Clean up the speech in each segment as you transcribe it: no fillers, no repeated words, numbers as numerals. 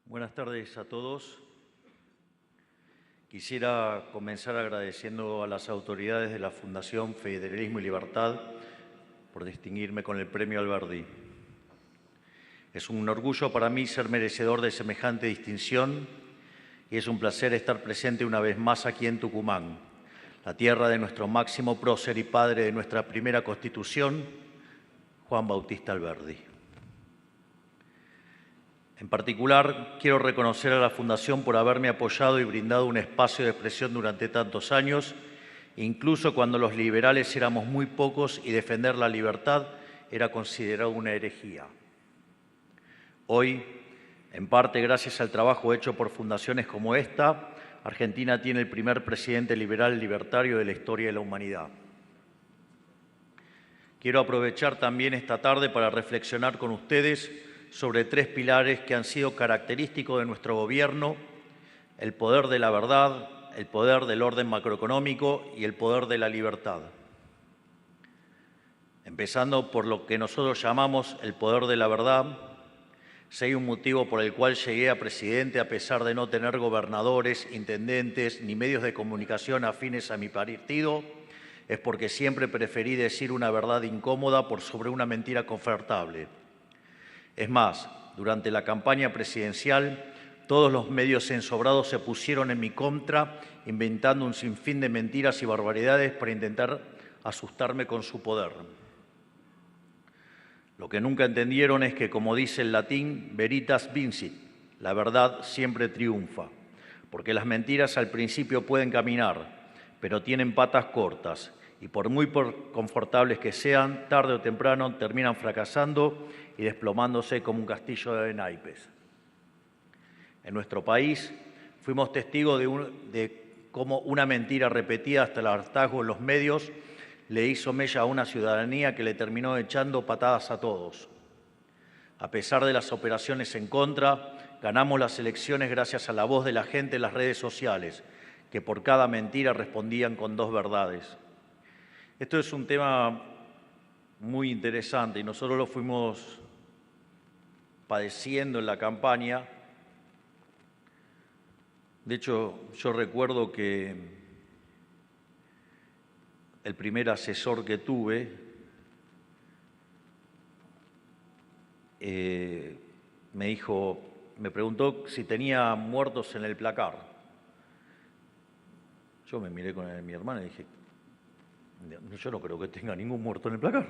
Buenas tardes a todos. Quisiera comenzar agradeciendo a las autoridades de la Fundación Federalismo y Libertad por distinguirme con el Premio Alberdi. Es un orgullo para mí ser merecedor de semejante distinción y es un placer estar presente una vez más aquí en Tucumán, la tierra de nuestro máximo prócer y padre de nuestra primera Constitución, Juan Bautista Alberdi. En particular, quiero reconocer a la Fundación por haberme apoyado y brindado un espacio de expresión durante tantos años, incluso cuando los liberales éramos muy pocos y defender la libertad era considerado una herejía. Hoy, en parte gracias al trabajo hecho por fundaciones como esta, Argentina tiene el primer presidente liberal libertario de la historia de la humanidad. Quiero aprovechar también esta tarde para reflexionar con ustedes sobre tres pilares que han sido característicos de nuestro gobierno: el poder de la verdad, el poder del orden macroeconómico y el poder de la libertad. Empezando por lo que nosotros llamamos el poder de la verdad, si hay un motivo por el cual llegué a presidente a pesar de no tener gobernadores, intendentes ni medios de comunicación afines a mi partido, es porque siempre preferí decir una verdad incómoda por sobre una mentira confortable. Es más, durante la campaña presidencial, todos los medios ensobrados se pusieron en mi contra, inventando un sinfín de mentiras y barbaridades para intentar asustarme con su poder. Lo que nunca entendieron es que, como dice el latín, veritas vincit, la verdad siempre triunfa, porque las mentiras al principio pueden caminar, pero tienen patas cortas, y por muy confortables que sean, tarde o temprano terminan fracasando y desplomándose como un castillo de naipes. En nuestro país fuimos testigos de cómo una mentira repetida hasta el hartazgo en los medios le hizo mella a una ciudadanía que le terminó echando patadas a todos. A pesar de las operaciones en contra, ganamos las elecciones gracias a la voz de la gente en las redes sociales, que por cada mentira respondían con dos verdades. Esto es un tema muy interesante y nosotros lo fuimos padeciendo en la campaña. De hecho, yo recuerdo que el primer asesor que tuve me preguntó si tenía muertos en el placar. Yo me miré con mi hermana y dije, yo no creo que tenga ningún muerto en el placar.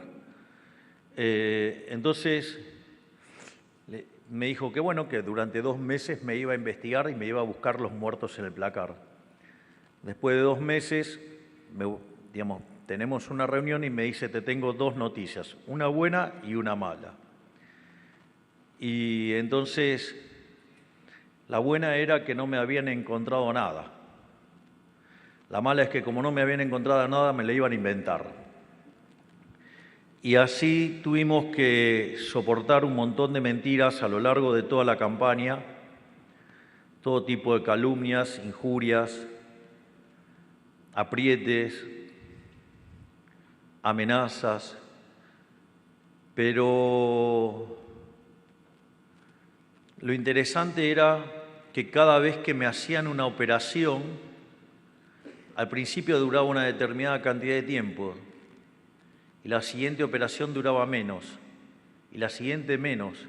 Entonces me dijo que bueno, que durante 2 meses me iba a investigar y me iba a buscar los muertos en el placar. Después de 2 meses, tenemos una reunión y me dice, te tengo 2 noticias, una buena y una mala. Y entonces, la buena era que no me habían encontrado nada. La mala es que como no me habían encontrado nada, me la iban a inventar. Y así tuvimos que soportar un montón de mentiras a lo largo de toda la campaña, todo tipo de calumnias, injurias, aprietes, amenazas, pero lo interesante era que cada vez que me hacían una operación, al principio duraba una determinada cantidad de tiempo y la siguiente operación duraba menos y la siguiente menos.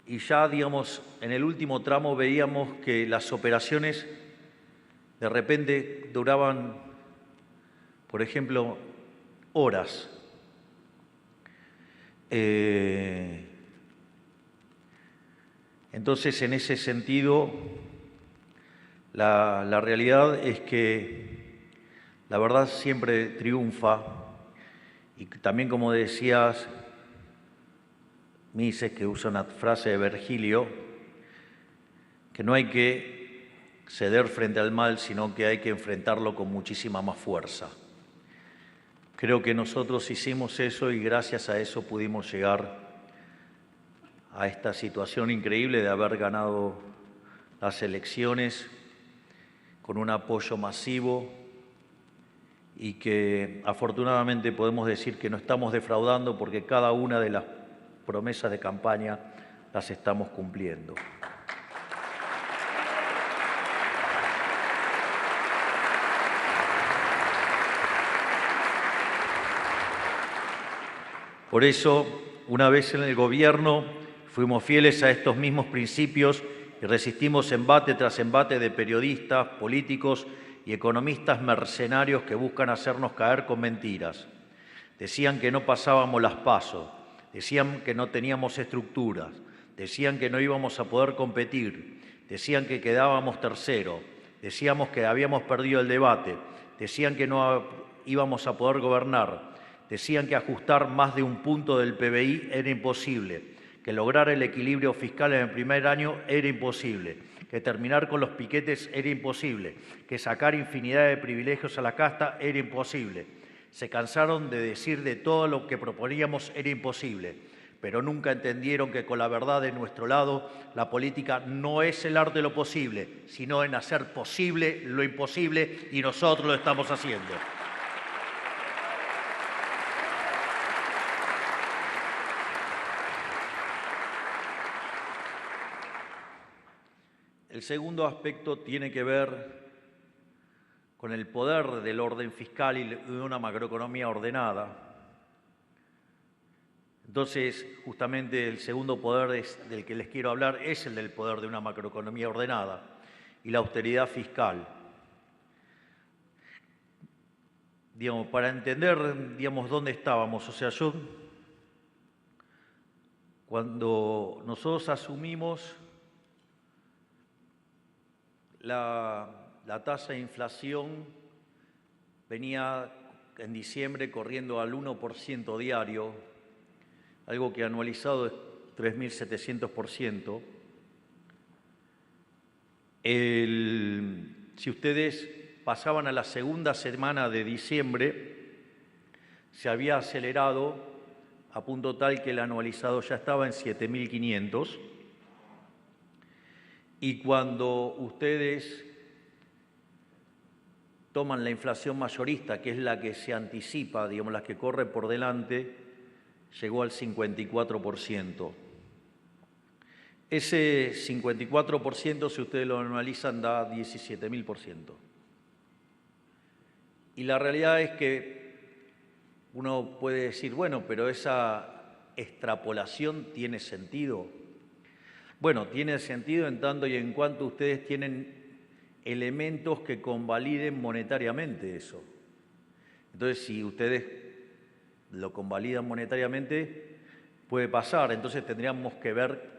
Y ya, en el último tramo veíamos que las operaciones de repente duraban, por ejemplo, horas. Entonces, en ese sentido, la realidad es que la verdad siempre triunfa y también, como decías, Mises, que usa una frase de Virgilio, que no hay que ceder frente al mal, sino que hay que enfrentarlo con muchísima más fuerza. Creo que nosotros hicimos eso y gracias a eso pudimos llegar a esta situación increíble de haber ganado las elecciones con un apoyo masivo y que afortunadamente podemos decir que no estamos defraudando porque cada una de las promesas de campaña las estamos cumpliendo. Por eso, una vez en el gobierno, fuimos fieles a estos mismos principios y resistimos embate tras embate de periodistas, políticos y economistas mercenarios que buscan hacernos caer con mentiras. Decían que no pasábamos las PASO, decían que no teníamos estructuras, decían que no íbamos a poder competir, decían que quedábamos tercero, decíamos que habíamos perdido el debate, decían que no íbamos a poder gobernar, decían que ajustar más de un punto del PBI era imposible, que lograr el equilibrio fiscal en el primer año era imposible, que terminar con los piquetes era imposible, que sacar infinidad de privilegios a la casta era imposible. Se cansaron de decir de todo lo que proponíamos era imposible, pero nunca entendieron que con la verdad de nuestro lado, la política no es el arte de lo posible, sino en hacer posible lo imposible, y nosotros lo estamos haciendo. El segundo aspecto tiene que ver con el poder del orden fiscal y de una macroeconomía ordenada. Entonces, justamente el segundo poder del que les quiero hablar es el del poder de una macroeconomía ordenada y la austeridad fiscal. Digamos, para entender, digamos, dónde estábamos, o sea, cuando nosotros asumimos la tasa de inflación venía en diciembre corriendo al 1% diario, algo que anualizado es 3.700%. Si ustedes pasaban a la segunda semana de diciembre, se había acelerado a punto tal que el anualizado ya estaba en 7.500. Y cuando ustedes toman la inflación mayorista, que es la que se anticipa, digamos, la que corre por delante, llegó al 54%. Ese 54%, si ustedes lo analizan, da 17.000%. Y la realidad es que uno puede decir, bueno, pero esa extrapolación tiene sentido. Bueno, tiene sentido en tanto y en cuanto ustedes tienen elementos que convaliden monetariamente eso. Entonces, si ustedes lo convalidan monetariamente, puede pasar. Entonces tendríamos que ver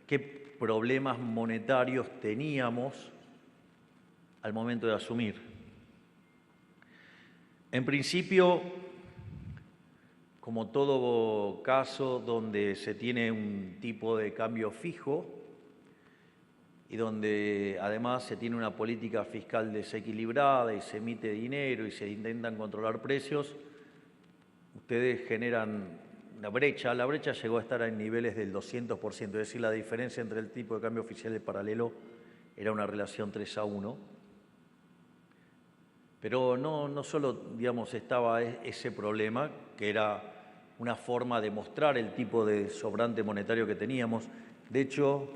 qué problemas monetarios teníamos al momento de asumir. En principio, como todo caso donde se tiene un tipo de cambio fijo y donde además se tiene una política fiscal desequilibrada y se emite dinero y se intentan controlar precios, ustedes generan una brecha. La brecha llegó a estar en niveles del 200%, es decir, la diferencia entre el tipo de cambio oficial y el paralelo era una relación 3-1. Pero no solo, digamos, estaba ese problema, que era una forma de mostrar el tipo de sobrante monetario que teníamos. De hecho,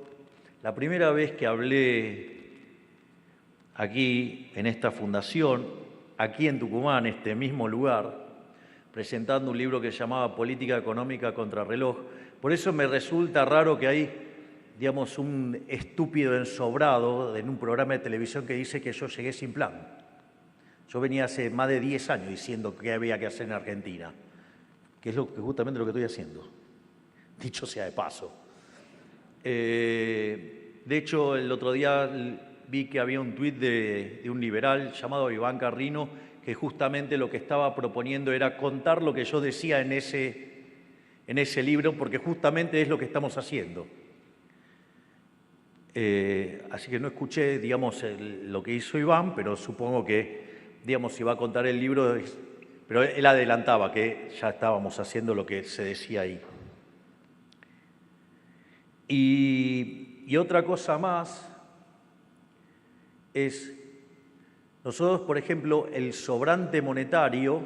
la primera vez que hablé aquí, en esta fundación, aquí en Tucumán, este mismo lugar, presentando un libro que se llamaba Política Económica Contrarreloj. Por eso me resulta raro que hay, digamos, un estúpido ensobrado en un programa de televisión que dice que yo llegué sin plan. Yo venía hace más de 10 años diciendo qué había que hacer en Argentina, que es justamente lo que estoy haciendo, dicho sea de paso. De hecho, el otro día vi que había un tuit de un liberal llamado Iván Carrino, que justamente lo que estaba proponiendo era contar lo que yo decía en ese libro, porque justamente es lo que estamos haciendo. Así que no escuché, digamos, lo que hizo Iván, pero supongo que, digamos, si va a contar el libro, pero él adelantaba que ya estábamos haciendo lo que se decía ahí. Y otra cosa más es, nosotros, por ejemplo, el sobrante monetario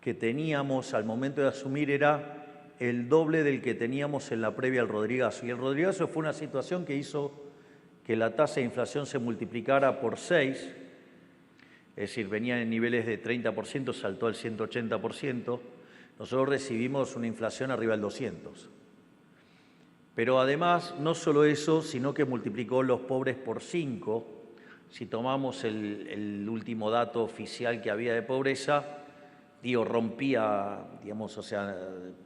que teníamos al momento de asumir era el doble del que teníamos en la previa al Rodrigazo. Y el Rodrigazo fue una situación que hizo que la tasa de inflación se multiplicara por 6, es decir, venía en niveles de 30%, saltó al 180%, nosotros recibimos una inflación arriba del 200. Pero además, no solo eso, sino que multiplicó los pobres por 5. Si tomamos el último dato oficial que había de pobreza, rompía, digamos, o sea,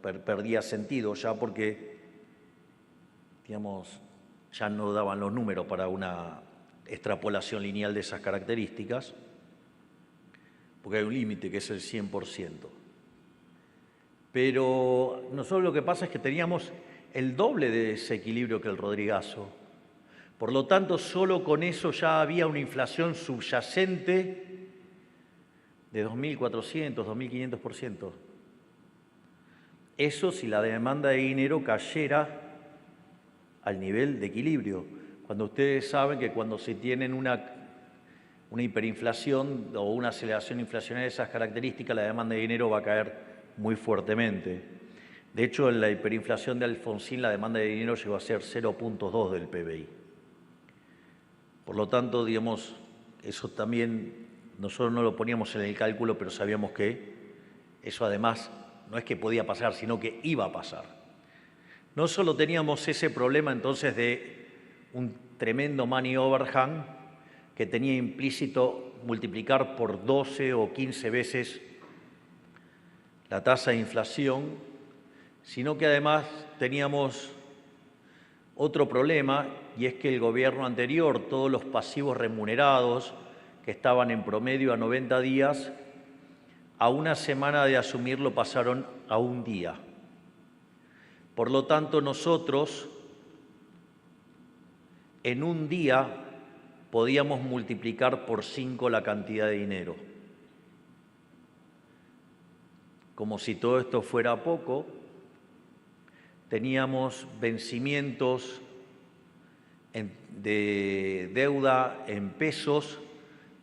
perdía sentido ya porque, digamos, ya no daban los números para una extrapolación lineal de esas características, porque hay un límite que es el 100%. Pero nosotros lo que pasa es que teníamos el doble de desequilibrio que el Rodrigazo. Por lo tanto, solo con eso ya había una inflación subyacente de 2.400, 2.500%. Eso si la demanda de dinero cayera al nivel de equilibrio. Cuando ustedes saben que cuando se tienen una hiperinflación o una aceleración inflacionaria de esas características, la demanda de dinero va a caer muy fuertemente. De hecho, en la hiperinflación de Alfonsín, la demanda de dinero llegó a ser 0,2 del PBI. Por lo tanto, digamos, eso también nosotros no lo poníamos en el cálculo, pero sabíamos que eso además no es que podía pasar, sino que iba a pasar. No solo teníamos ese problema entonces de un tremendo money overhang que tenía implícito multiplicar por 12 o 15 veces la tasa de inflación, sino que además teníamos otro problema, y es que el gobierno anterior, todos los pasivos remunerados que estaban en promedio a 90 días, a una semana de asumirlo pasaron a un día. Por lo tanto, nosotros en un día podíamos multiplicar por 5 la cantidad de dinero. Como si todo esto fuera poco, teníamos vencimientos de deuda en pesos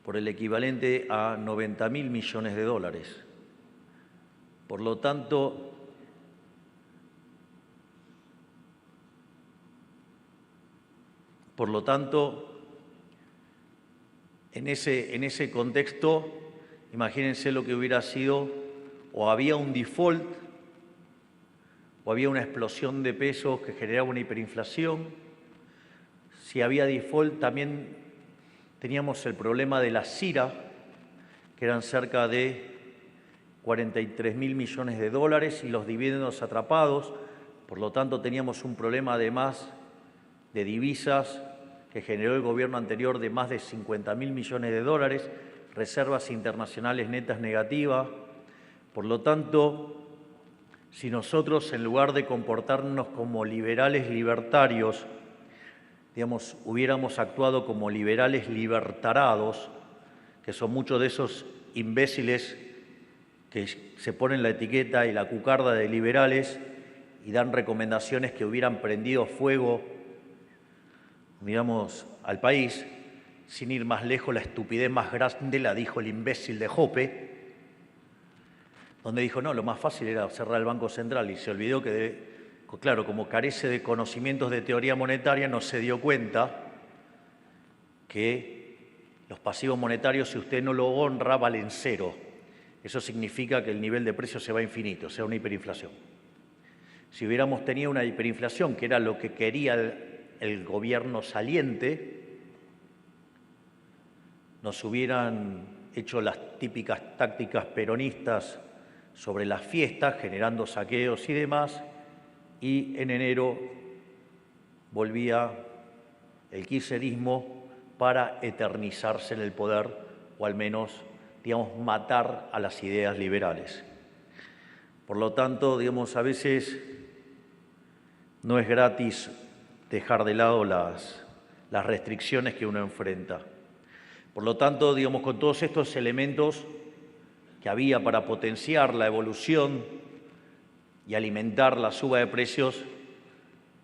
por el equivalente a 90.000 millones de dólares. Por lo tanto, en ese contexto, imagínense lo que hubiera sido, o había un default, o había una explosión de pesos que generaba una hiperinflación. Si había default, también teníamos el problema de la CIRA, que eran cerca de 43.000 millones de dólares, y los dividendos atrapados. Por lo tanto, teníamos un problema además de divisas que generó el gobierno anterior de más de 50.000 millones de dólares, reservas internacionales netas negativas. Por lo tanto, si nosotros, en lugar de comportarnos como liberales libertarios, digamos, hubiéramos actuado como liberales libertarados, que son muchos de esos imbéciles que se ponen la etiqueta y la cucarda de liberales y dan recomendaciones que hubieran prendido fuego, digamos, al país, sin ir más lejos, la estupidez más grande la dijo el imbécil de Jope, donde dijo, no, lo más fácil era cerrar el Banco Central, y se olvidó que, claro, como carece de conocimientos de teoría monetaria, no se dio cuenta que los pasivos monetarios, si usted no lo honra, valen cero. Eso significa que el nivel de precios se va a infinito, o sea, una hiperinflación. Si hubiéramos tenido una hiperinflación, que era lo que quería el gobierno saliente, nos hubieran hecho las típicas tácticas peronistas sobre las fiestas, generando saqueos y demás, y en enero volvía el kirchnerismo para eternizarse en el poder, o al menos, digamos, matar a las ideas liberales. Por lo tanto, digamos, a veces no es gratis dejar de lado las restricciones que uno enfrenta. Por lo tanto, digamos, con todos estos elementos que había para potenciar la evolución y alimentar la suba de precios,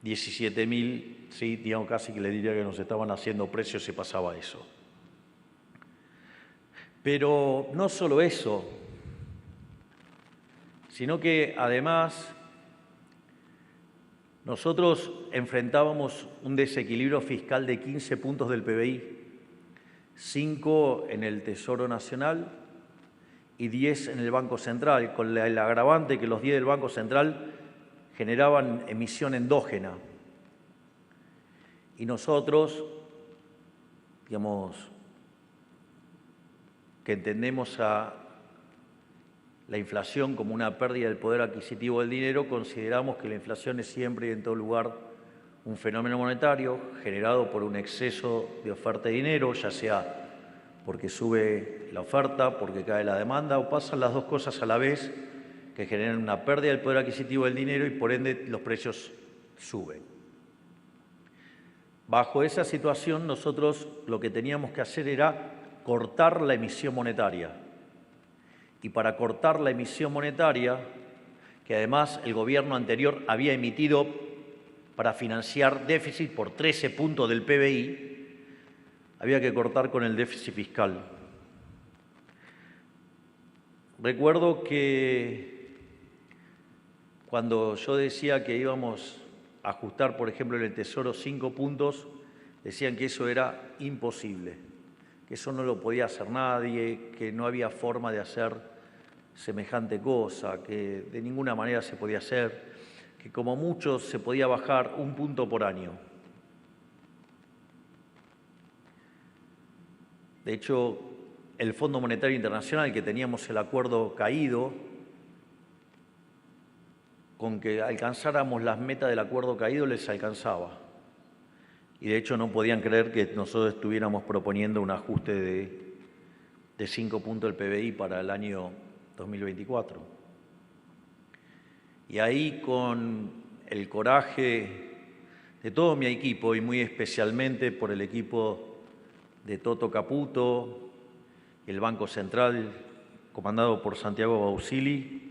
17.000, sí, digamos, casi que le diría que nos estaban haciendo precios si pasaba eso. Pero no solo eso, sino que además nosotros enfrentábamos un desequilibrio fiscal de 15 puntos del PBI, 5 en el Tesoro Nacional y 10 en el Banco Central, con el agravante que los 10 del Banco Central generaban emisión endógena. Y nosotros, digamos, que entendemos a la inflación como una pérdida del poder adquisitivo del dinero, consideramos que la inflación es siempre y en todo lugar un fenómeno monetario generado por un exceso de oferta de dinero, ya sea porque sube la oferta, porque cae la demanda, o pasan las dos cosas a la vez que generan una pérdida del poder adquisitivo del dinero y por ende los precios suben. Bajo esa situación nosotros lo que teníamos que hacer era cortar la emisión monetaria. Y para cortar la emisión monetaria, que además el gobierno anterior había emitido para financiar déficit por 13 puntos del PBI, había que cortar con el déficit fiscal. Recuerdo que cuando yo decía que íbamos a ajustar, por ejemplo, en el Tesoro 5 puntos, decían que eso era imposible, que eso no lo podía hacer nadie, que no había forma de hacer semejante cosa, que de ninguna manera se podía hacer, que como mucho se podía bajar 1 punto por año. De hecho, el Fondo Monetario Internacional, que teníamos el acuerdo caído, con que alcanzáramos las metas del acuerdo caído les alcanzaba. Y de hecho no podían creer que nosotros estuviéramos proponiendo un ajuste de 5 puntos del PBI para el año 2024. Y ahí, con el coraje de todo mi equipo y muy especialmente por el equipo de Toto Caputo, el Banco Central comandado por Santiago Bausili,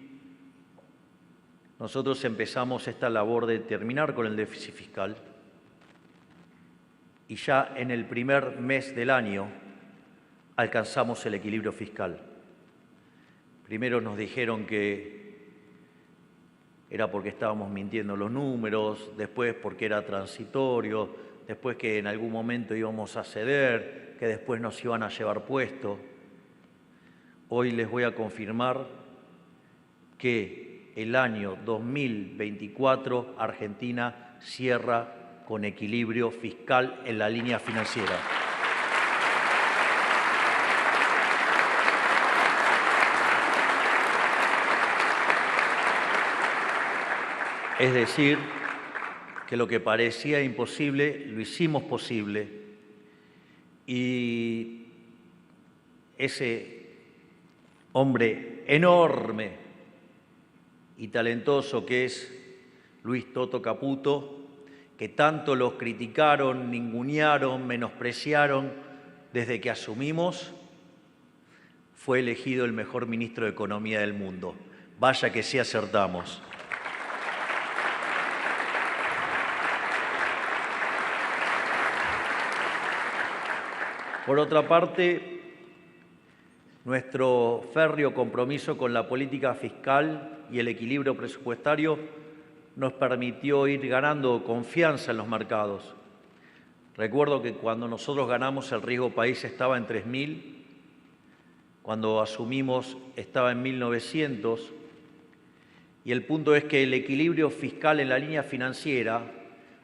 nosotros empezamos esta labor de terminar con el déficit fiscal y ya en el primer mes del año alcanzamos el equilibrio fiscal. Primero nos dijeron que era porque estábamos mintiendo los números, después porque era transitorio, después que en algún momento íbamos a ceder, que después nos iban a llevar puesto. Hoy les voy a confirmar que el año 2024 Argentina cierra con equilibrio fiscal en la línea financiera. Es decir, que lo que parecía imposible lo hicimos posible y ese hombre enorme y talentoso que es Luis Toto Caputo, que tanto los criticaron, ningunearon, menospreciaron desde que asumimos, fue elegido el mejor ministro de Economía del mundo. Vaya que sí acertamos. Por otra parte, nuestro férreo compromiso con la política fiscal y el equilibrio presupuestario nos permitió ir ganando confianza en los mercados. Recuerdo que cuando nosotros ganamos el riesgo país estaba en 3.000, cuando asumimos estaba en 1.900, y el punto es que el equilibrio fiscal en la línea financiera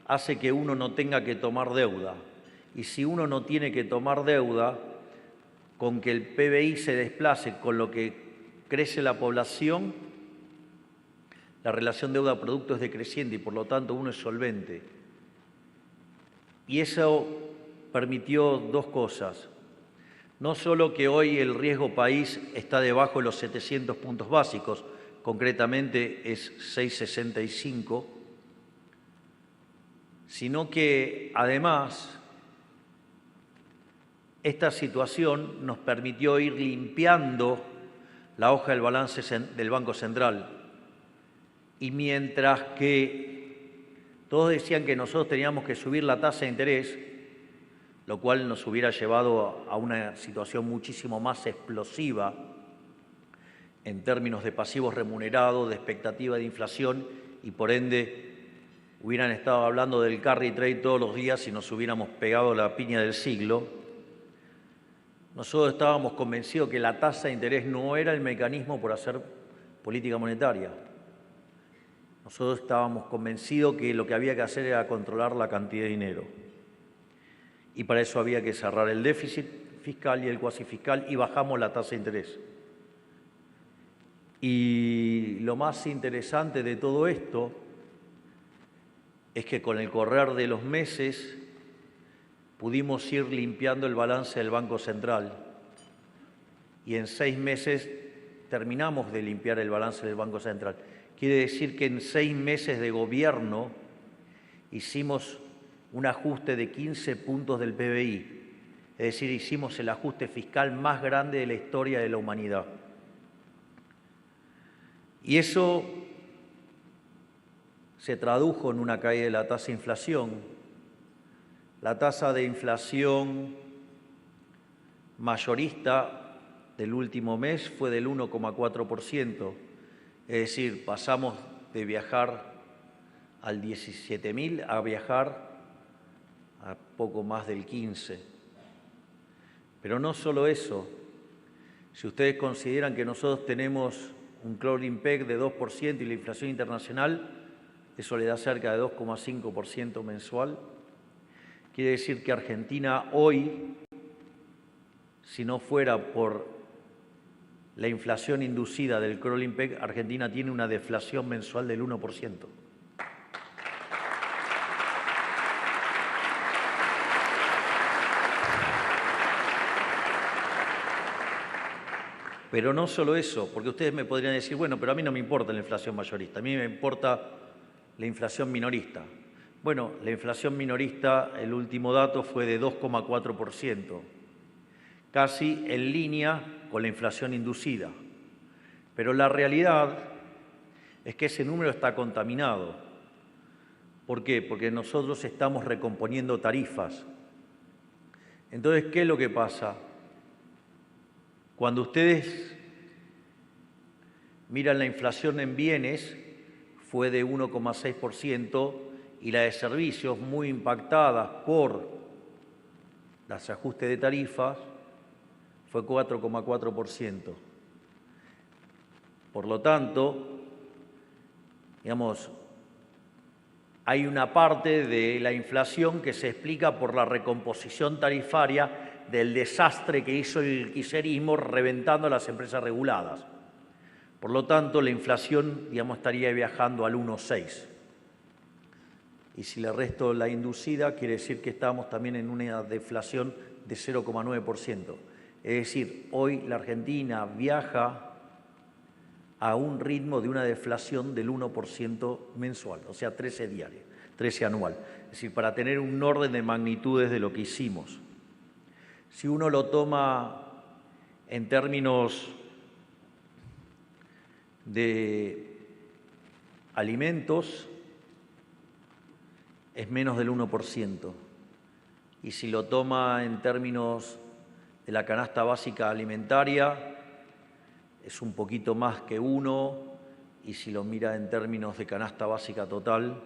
hace que uno no tenga que tomar deuda. Y si uno no tiene que tomar deuda, con que el PBI se desplace con lo que crece la población, la relación deuda-producto es decreciente y por lo tanto uno es solvente. Y eso permitió dos cosas. No solo que hoy el riesgo país está debajo de los 700 puntos básicos, concretamente es 665, sino que además esta situación nos permitió ir limpiando la hoja del balance del Banco Central. Y mientras que todos decían que nosotros teníamos que subir la tasa de interés, lo cual nos hubiera llevado a una situación muchísimo más explosiva en términos de pasivos remunerados, de expectativa de inflación y por ende hubieran estado hablando del carry trade todos los días y nos hubiéramos pegado la piña del siglo. nosotros estábamos convencidos que la tasa de interés no era el mecanismo por hacer política monetaria. Nosotros estábamos convencidos que lo que había que hacer era controlar la cantidad de dinero. Y para eso había que cerrar el déficit fiscal y el cuasi fiscal y bajamos la tasa de interés. Y lo más interesante de todo esto es que con el correr de los meses pudimos ir limpiando el balance del Banco Central y en 6 meses terminamos de limpiar el balance del Banco Central. Quiere decir que en 6 meses de gobierno hicimos un ajuste de 15 puntos del PBI, es decir, hicimos el ajuste fiscal más grande de la historia de la humanidad. Y eso se tradujo en una caída de la tasa de inflación. La tasa de inflación mayorista del último mes fue del 1,4%, es decir, pasamos de viajar al 17.000 a viajar a poco más del 15%. Pero no solo eso, si ustedes consideran que nosotros tenemos un closing peg de 2% y la inflación internacional, eso le da cerca de 2,5% mensual. Quiere decir que Argentina hoy, si no fuera por la inflación inducida del crawling peg, Argentina tiene una deflación mensual del 1%. Pero no solo eso, porque ustedes me podrían decir, bueno, pero a mí no me importa la inflación mayorista, a mí me importa la inflación minorista. Bueno, la inflación minorista, el último dato fue de 2,4%, casi en línea con la inflación inducida. Pero la realidad es que ese número está contaminado. ¿Por qué? Porque nosotros estamos recomponiendo tarifas. Entonces, ¿qué es lo que pasa? Cuando ustedes miran la inflación en bienes, fue de 1,6% y la de servicios, muy impactada por los ajustes de tarifas, fue 4,4%. Por lo tanto, digamos, hay una parte de la inflación que se explica por la recomposición tarifaria del desastre que hizo el kirchnerismo reventando a las empresas reguladas. Por lo tanto, la inflación, digamos, estaría viajando al 1,6%. Y si le resto la inducida, quiere decir que estamos también en una deflación de 0,9%. Es decir, hoy la Argentina viaja a un ritmo de una deflación del 1% mensual, o sea, 13 diario, 13 anual. Es decir, para tener un orden de magnitudes de lo que hicimos. Si uno lo toma en términos de alimentos, es menos del 1%. Y si lo toma en términos de la canasta básica alimentaria, es un poquito más que 1, y si lo mira en términos de canasta básica total,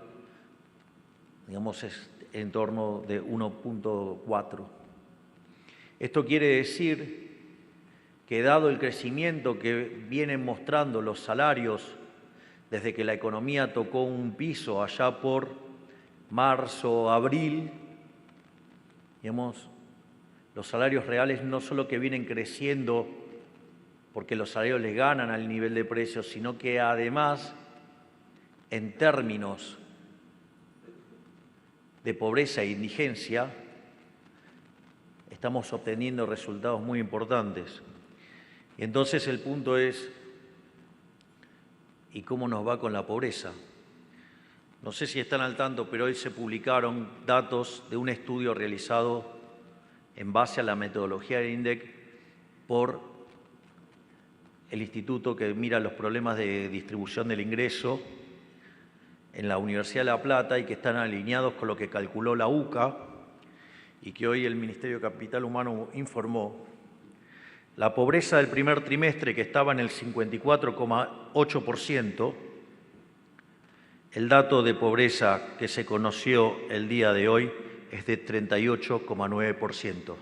digamos, es en torno de 1,4. Esto quiere decir que dado el crecimiento que vienen mostrando los salarios desde que la economía tocó un piso allá por marzo, abril, digamos, los salarios reales no solo que vienen creciendo porque los salarios les ganan al nivel de precios, sino que además, en términos de pobreza e indigencia, estamos obteniendo resultados muy importantes. Y entonces el punto es, ¿y cómo nos va con la pobreza? No sé si están al tanto, pero hoy se publicaron datos de un estudio realizado en base a la metodología del INDEC por el instituto que mira los problemas de distribución del ingreso en la Universidad de La Plata y que están alineados con lo que calculó la UCA y que hoy el Ministerio de Capital Humano informó. La pobreza del primer trimestre, que estaba en el 54,8%, el dato de pobreza que se conoció el día de hoy es de 38,9%.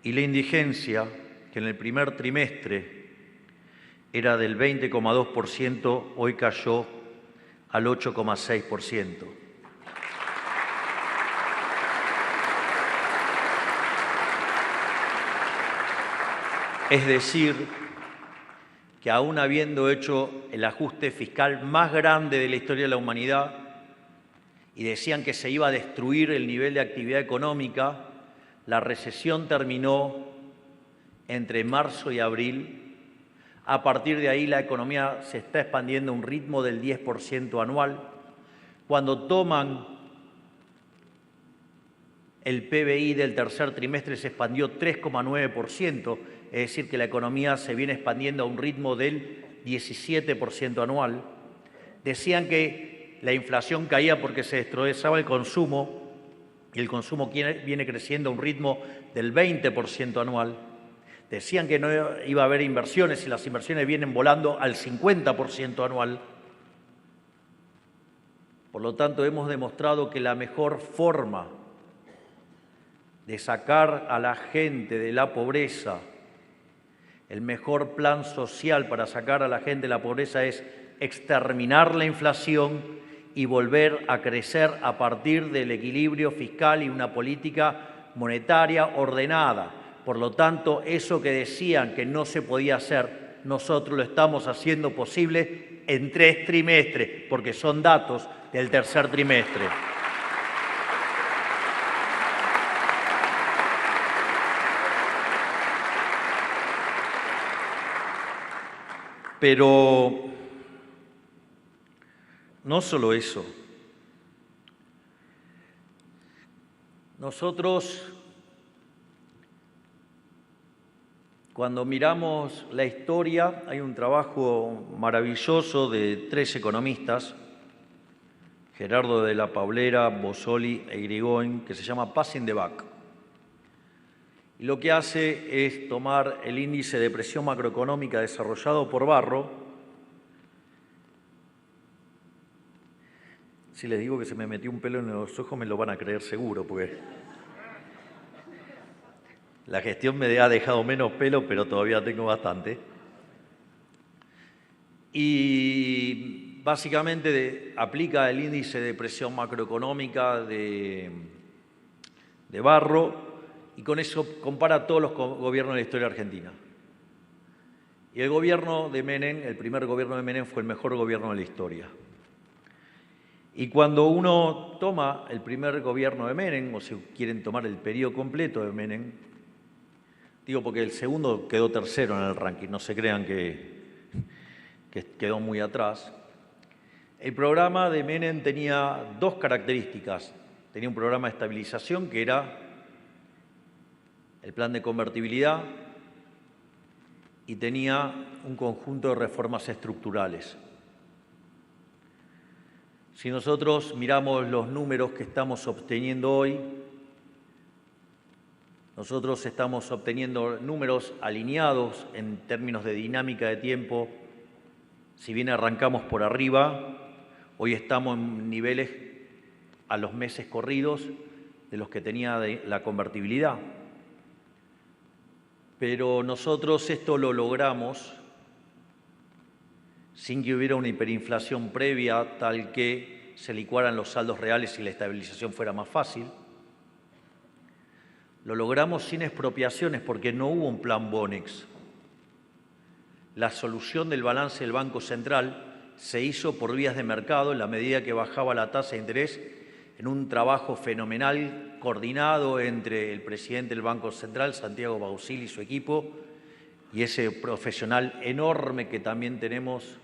y la indigencia, que en el primer trimestre era del 20,2%, hoy cayó al 8,6%. Es decir, que aún habiendo hecho el ajuste fiscal más grande de la historia de la humanidad, y decían que se iba a destruir el nivel de actividad económica, la recesión terminó entre marzo y abril. A partir de ahí la economía se está expandiendo a un ritmo del 10% anual. Cuando toman el PBI del tercer trimestre se expandió 3,9%, es decir, que la economía se viene expandiendo a un ritmo del 17% anual. Decían que la inflación caía porque se destrozaba el consumo y el consumo viene creciendo a un ritmo del 20% anual. Decían que no iba a haber inversiones y las inversiones vienen volando al 50% anual. Por lo tanto, hemos demostrado que la mejor forma de sacar a la gente de la pobreza, el mejor plan social para sacar a la gente de la pobreza es exterminar la inflación y volver a crecer a partir del equilibrio fiscal y una política monetaria ordenada. Por lo tanto, eso que decían que no se podía hacer, nosotros lo estamos haciendo posible en 3 trimestres, porque son datos del tercer trimestre. Pero no solo eso. Nosotros, cuando miramos la historia, hay un trabajo maravilloso de 3 economistas, Gerardo de la Paulera, Bossoli e Irigoyen, que se llama Passing the Buck. Y lo que hace es tomar el índice de presión macroeconómica desarrollado por Barro. Si les digo que se me metió un pelo en los ojos, me lo van a creer seguro, porque la gestión me ha dejado menos pelo, pero todavía tengo bastante. Y básicamente aplica el índice de presión macroeconómica de Barro y con eso compara todos los gobiernos de la historia argentina. Y el gobierno de Menem, el primer gobierno de Menem, fue el mejor gobierno de la historia. Y cuando uno toma el primer gobierno de Menem, o si quieren tomar el periodo completo de Menem, digo porque el segundo quedó tercero en el ranking, no se crean que quedó muy atrás. El programa de Menem tenía 2 características. Tenía un programa de estabilización que era el plan de convertibilidad y tenía un conjunto de reformas estructurales. Si nosotros miramos los números que estamos obteniendo hoy, nosotros estamos obteniendo números alineados en términos de dinámica de tiempo. Si bien arrancamos por arriba, hoy estamos en niveles a los meses corridos de los que tenía la convertibilidad. Pero nosotros esto lo logramos sin que hubiera una hiperinflación previa tal que se licuaran los saldos reales y la estabilización fuera más fácil. Lo logramos sin expropiaciones porque no hubo un plan Bonex. La solución del balance del Banco Central se hizo por vías de mercado en la medida que bajaba la tasa de interés en un trabajo fenomenal coordinado entre el presidente del Banco Central, Santiago Bauzil, y su equipo, y ese profesional enorme que también tenemos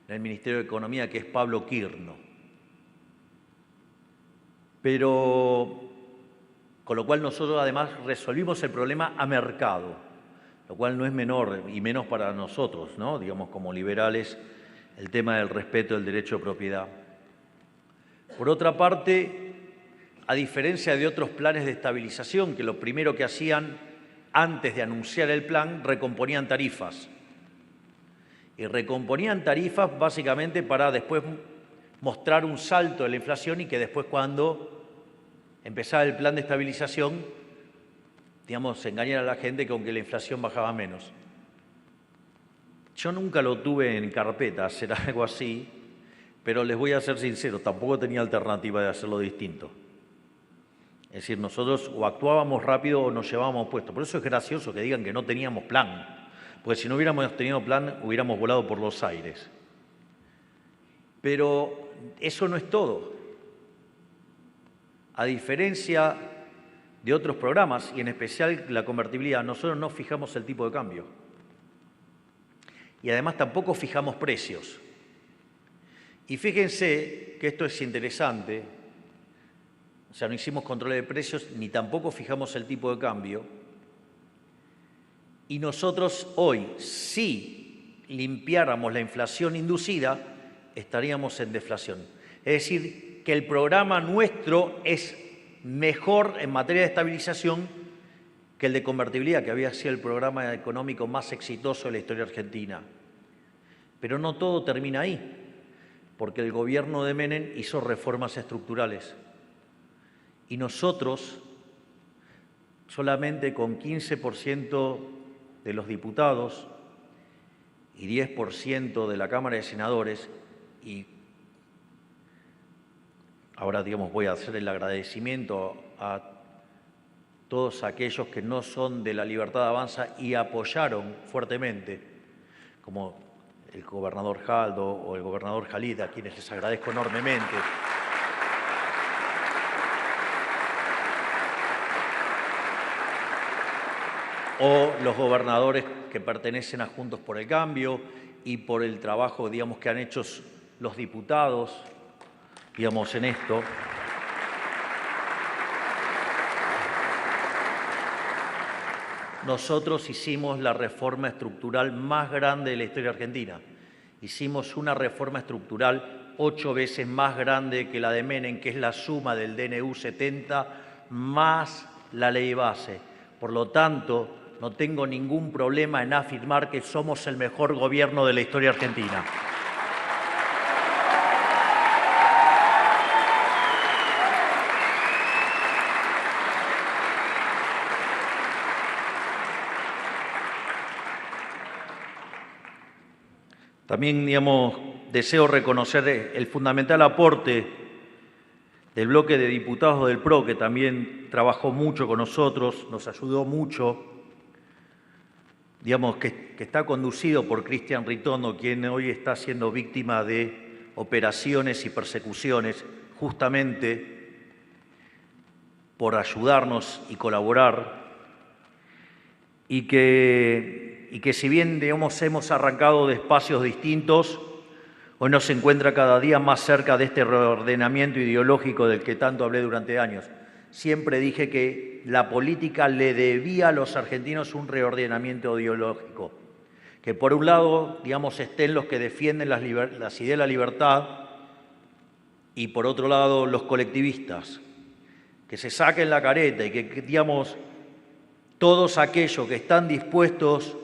en el Ministerio de Economía, que es Pablo Quirno. Pero, con lo cual nosotros además resolvimos el problema a mercado, lo cual no es menor, y menos para nosotros, ¿no? Digamos, como liberales, el tema del respeto del derecho de propiedad. Por otra parte, a diferencia de otros planes de estabilización, que lo primero que hacían antes de anunciar el plan, recomponían tarifas. Y recomponían tarifas básicamente para después mostrar un salto de la inflación y que después, cuando empezaba el plan de estabilización, digamos, engañar a la gente que aunque la inflación bajaba menos. Yo nunca lo tuve en carpeta hacer algo así, pero les voy a ser sincero, tampoco tenía alternativa de hacerlo distinto. Es decir, nosotros o actuábamos rápido o nos llevábamos puesto. Por eso es gracioso que digan que no teníamos plan, porque si no hubiéramos tenido plan, hubiéramos volado por los aires. Pero eso no es todo. A diferencia de otros programas, y en especial la convertibilidad, nosotros no fijamos el tipo de cambio. Y además tampoco fijamos precios. Y fíjense que esto es interesante, o sea, no hicimos control de precios ni tampoco fijamos el tipo de cambio. Y nosotros hoy, si limpiáramos la inflación inducida, estaríamos en deflación. Es decir, que el programa nuestro es mejor en materia de estabilización que el de convertibilidad, que había sido el programa económico más exitoso de la historia argentina. Pero no todo termina ahí, porque el gobierno de Menem hizo reformas estructurales. Y nosotros, solamente con 15% de los diputados y 10% de la Cámara de Senadores, y ahora, digamos, voy a hacer el agradecimiento a todos aquellos que no son de la Libertad Avanza y apoyaron fuertemente, como el gobernador Jaldo o el gobernador Jalid, a quienes les agradezco enormemente. O los gobernadores que pertenecen a Juntos por el Cambio y por el trabajo, digamos, que han hecho los diputados, digamos, en esto. Nosotros hicimos la reforma estructural más grande de la historia argentina. Hicimos una reforma estructural 8 veces más grande que la de Menem, que es la suma del DNU 70 más la ley base. Por lo tanto, no tengo ningún problema en afirmar que somos el mejor gobierno de la historia argentina. También, digamos, deseo reconocer el fundamental aporte del bloque de diputados del PRO, que también trabajó mucho con nosotros, nos ayudó mucho, digamos, que está conducido por Cristian Ritondo, quien hoy está siendo víctima de operaciones y persecuciones, justamente por ayudarnos y colaborar, y que si bien, digamos, hemos arrancado de espacios distintos, hoy nos encuentra cada día más cerca de este reordenamiento ideológico del que tanto hablé durante años. Siempre dije que la política le debía a los argentinos un reordenamiento ideológico. Que por un lado, digamos, estén los que defienden las ideas de la libertad y por otro lado los colectivistas. Que se saquen la careta y que digamos, todos aquellos que están dispuestos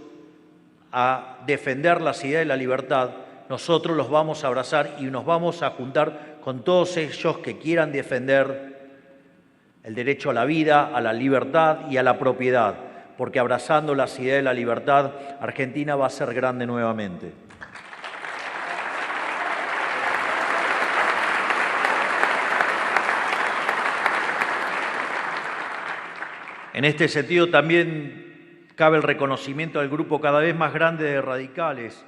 a defender las ideas de la libertad, nosotros los vamos a abrazar y nos vamos a juntar con todos ellos que quieran defender el derecho a la vida, a la libertad y a la propiedad, porque abrazando las ideas de la libertad, Argentina va a ser grande nuevamente. En este sentido también cabe el reconocimiento al grupo cada vez más grande de radicales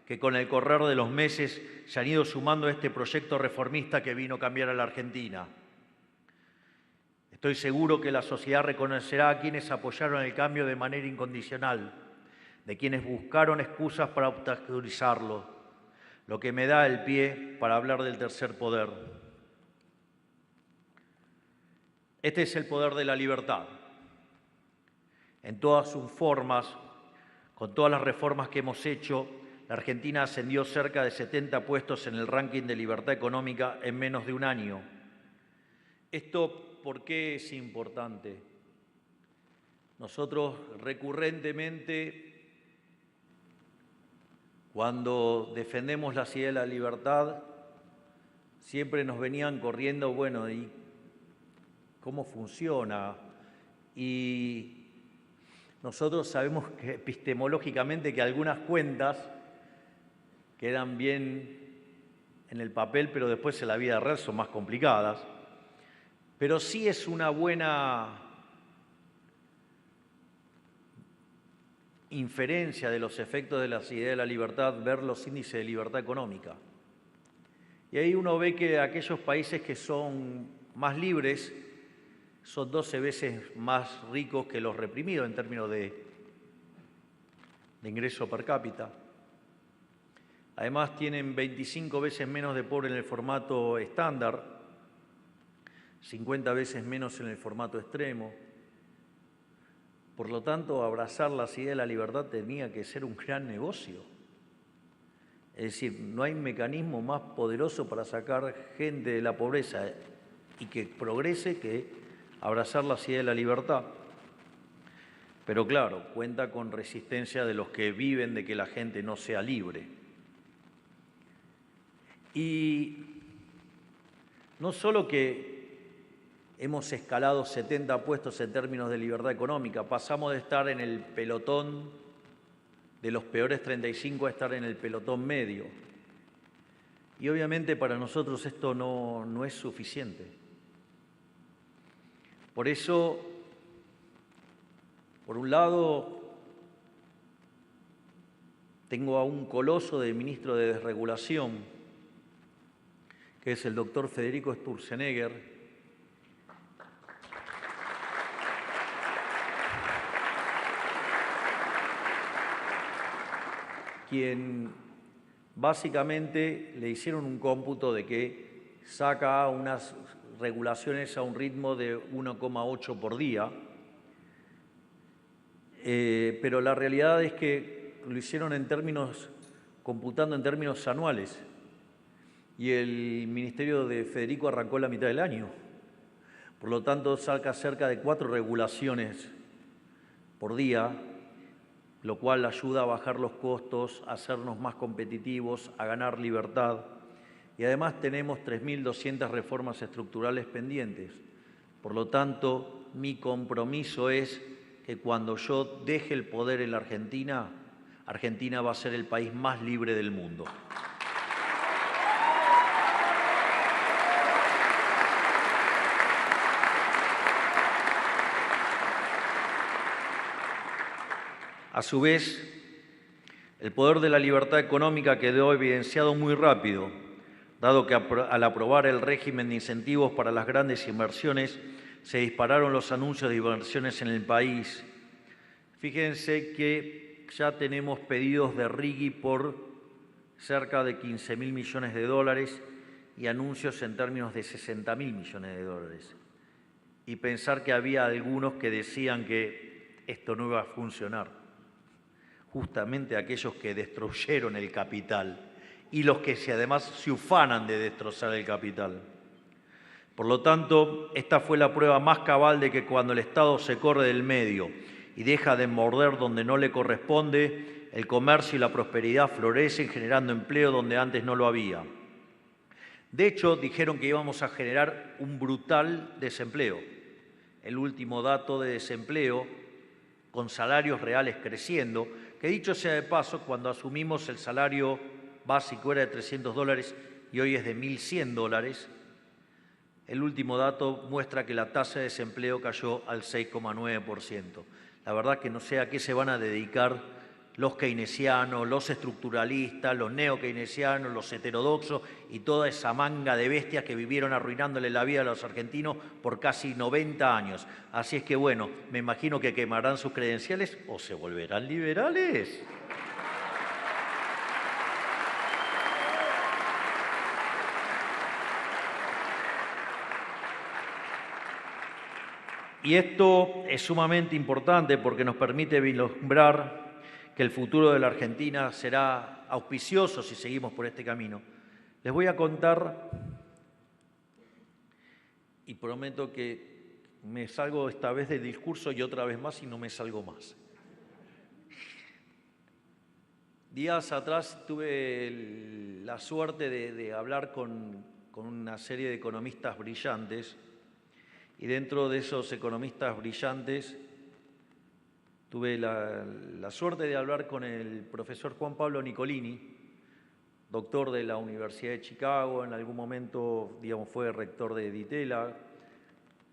que con el correr de los meses se han ido sumando a este proyecto reformista que vino a cambiar a la Argentina. Estoy seguro que la sociedad reconocerá a quienes apoyaron el cambio de manera incondicional, de quienes buscaron excusas para obstaculizarlo, lo que me da el pie para hablar del tercer poder. Este es el poder de la libertad. En todas sus formas, con todas las reformas que hemos hecho, la Argentina ascendió cerca de 70 puestos en el ranking de libertad económica en menos de un año. ¿Esto por qué es importante? Nosotros recurrentemente, cuando defendemos la ideas de la libertad, siempre nos venían corriendo, bueno, ¿y cómo funciona? Y Nosotros sabemos que epistemológicamente que algunas cuentas quedan bien en el papel, pero después en la vida real son más complicadas. Pero sí es una buena inferencia de los efectos de las ideas de la libertad ver los índices de libertad económica. Y ahí uno ve que aquellos países que son más libres son 12 veces más ricos que los reprimidos en términos de ingreso per cápita. Además tienen 25 veces menos de pobre en el formato estándar, 50 veces menos en el formato extremo. Por lo tanto, abrazar las ideas de la libertad tenía que ser un gran negocio. Es decir, no hay mecanismo más poderoso para sacar gente de la pobreza y que progrese que abrazar las ideas de la libertad. Pero claro, cuenta con resistencia de los que viven de que la gente no sea libre. Y no solo que hemos escalado 70 puestos en términos de libertad económica, pasamos de estar en el pelotón de los peores 35 a estar en el pelotón medio. Y obviamente para nosotros esto no es suficiente. Por eso, por un lado, tengo a un coloso de ministro de Desregulación, que es el doctor Federico Sturzenegger, quien básicamente le hicieron un cómputo de que saca unas regulaciones a un ritmo de 1,8 por día, pero la realidad es que lo hicieron computando en términos anuales, y el ministerio de Federico arrancó la mitad del año. Por lo tanto, saca cerca de 4 regulaciones por día, lo cual ayuda a bajar los costos, a hacernos más competitivos, a ganar libertad. Y además tenemos 3.200 reformas estructurales pendientes. Por lo tanto, mi compromiso es que cuando yo deje el poder en la Argentina, Argentina va a ser el país más libre del mundo. A su vez, el poder de la libertad económica quedó evidenciado muy rápido, dado que al aprobar el régimen de incentivos para las grandes inversiones, se dispararon los anuncios de inversiones en el país. Fíjense que ya tenemos pedidos de RIGI por cerca de 15.000 millones de dólares y anuncios en términos de 60.000 millones de dólares. Y pensar que había algunos que decían que esto no iba a funcionar. Justamente aquellos que destruyeron el capital y los que además se ufanan de destrozar el capital. Por lo tanto, esta fue la prueba más cabal de que cuando el Estado se corre del medio y deja de morder donde no le corresponde, el comercio y la prosperidad florecen generando empleo donde antes no lo había. De hecho, dijeron que íbamos a generar un brutal desempleo. El último dato de desempleo, con salarios reales creciendo, que dicho sea de paso, cuando asumimos el salario básico era de $300 y hoy es de $1.100, el último dato muestra que la tasa de desempleo cayó al 6,9%. La verdad que no sé a qué se van a dedicar los keynesianos, los estructuralistas, los neokeynesianos, los heterodoxos y toda esa manga de bestias que vivieron arruinándole la vida a los argentinos por casi 90 años. Así es que, bueno, me imagino que quemarán sus credenciales o se volverán liberales. Y esto es sumamente importante porque nos permite vislumbrar que el futuro de la Argentina será auspicioso si seguimos por este camino. Les voy a contar, y prometo que me salgo esta vez del discurso y otra vez más y no me salgo más. Días atrás tuve la suerte de hablar con una serie de economistas brillantes, y dentro de esos economistas brillantes Tuve la suerte de hablar con el profesor Juan Pablo Nicolini, doctor de la Universidad de Chicago, en algún momento, digamos, fue rector de Ditela,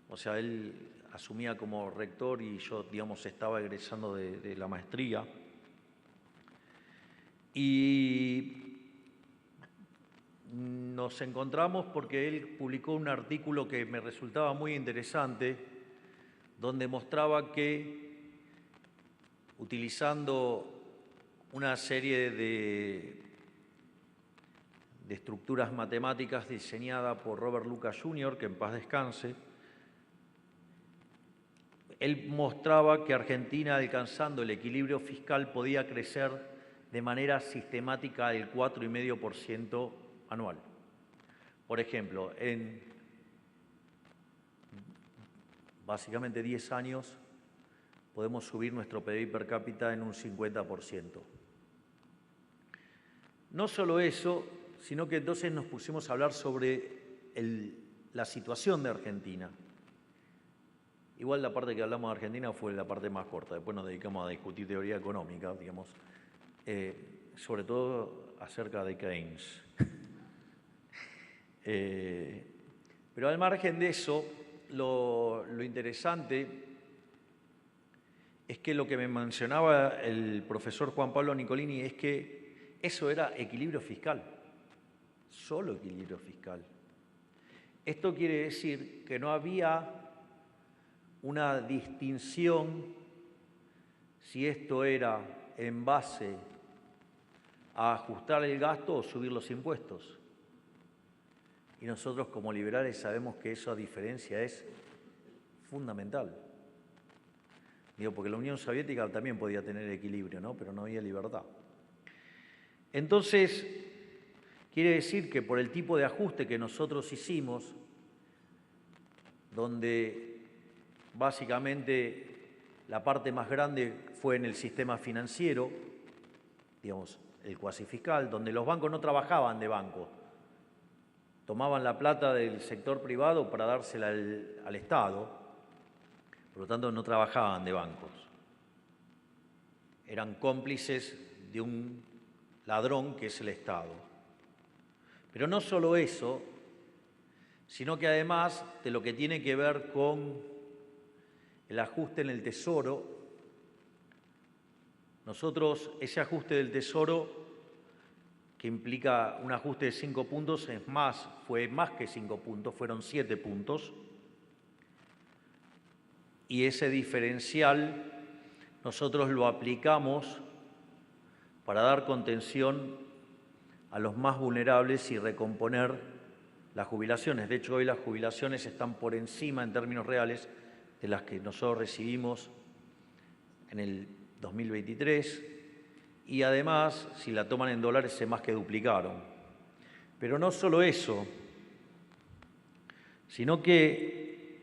o sea, él asumía como rector y yo, digamos, estaba egresando de la maestría. Y nos encontramos porque él publicó un artículo que me resultaba muy interesante, donde mostraba que utilizando una serie de estructuras matemáticas diseñadas por Robert Lucas Jr., que en paz descanse, él mostraba que Argentina, alcanzando el equilibrio fiscal, podía crecer de manera sistemática el 4,5% anual. Por ejemplo, en básicamente 10 años podemos subir nuestro PBI per cápita en un 50%. No solo eso, sino que entonces nos pusimos a hablar sobre la situación de Argentina. Igual la parte que hablamos de Argentina fue la parte más corta, después nos dedicamos a discutir teoría económica, digamos, sobre todo acerca de Keynes. Pero al margen de eso, lo interesante es que lo que me mencionaba el profesor Juan Pablo Nicolini es que eso era equilibrio fiscal, solo equilibrio fiscal. Esto quiere decir que no había una distinción si esto era en base a ajustar el gasto o subir los impuestos. Y nosotros como liberales sabemos que esa diferencia es fundamental. Digo, porque la Unión Soviética también podía tener equilibrio, ¿no? Pero no había libertad. Entonces, quiere decir que por el tipo de ajuste que nosotros hicimos, donde básicamente la parte más grande fue en el sistema financiero, digamos, el cuasi fiscal, donde los bancos no trabajaban de banco, tomaban la plata del sector privado para dársela al Estado. Por lo tanto, no trabajaban de bancos. Eran cómplices de un ladrón que es el Estado. Pero no solo eso, sino que además de lo que tiene que ver con el ajuste en el Tesoro, nosotros ese ajuste del Tesoro, que implica un ajuste de 5 puntos, fue más que 5 puntos, fueron 7 puntos. Y ese diferencial nosotros lo aplicamos para dar contención a los más vulnerables y recomponer las jubilaciones. De hecho, hoy las jubilaciones están por encima en términos reales de las que nosotros recibimos en el 2023 y además, si la toman en dólares, se más que duplicaron. Pero no solo eso, sino que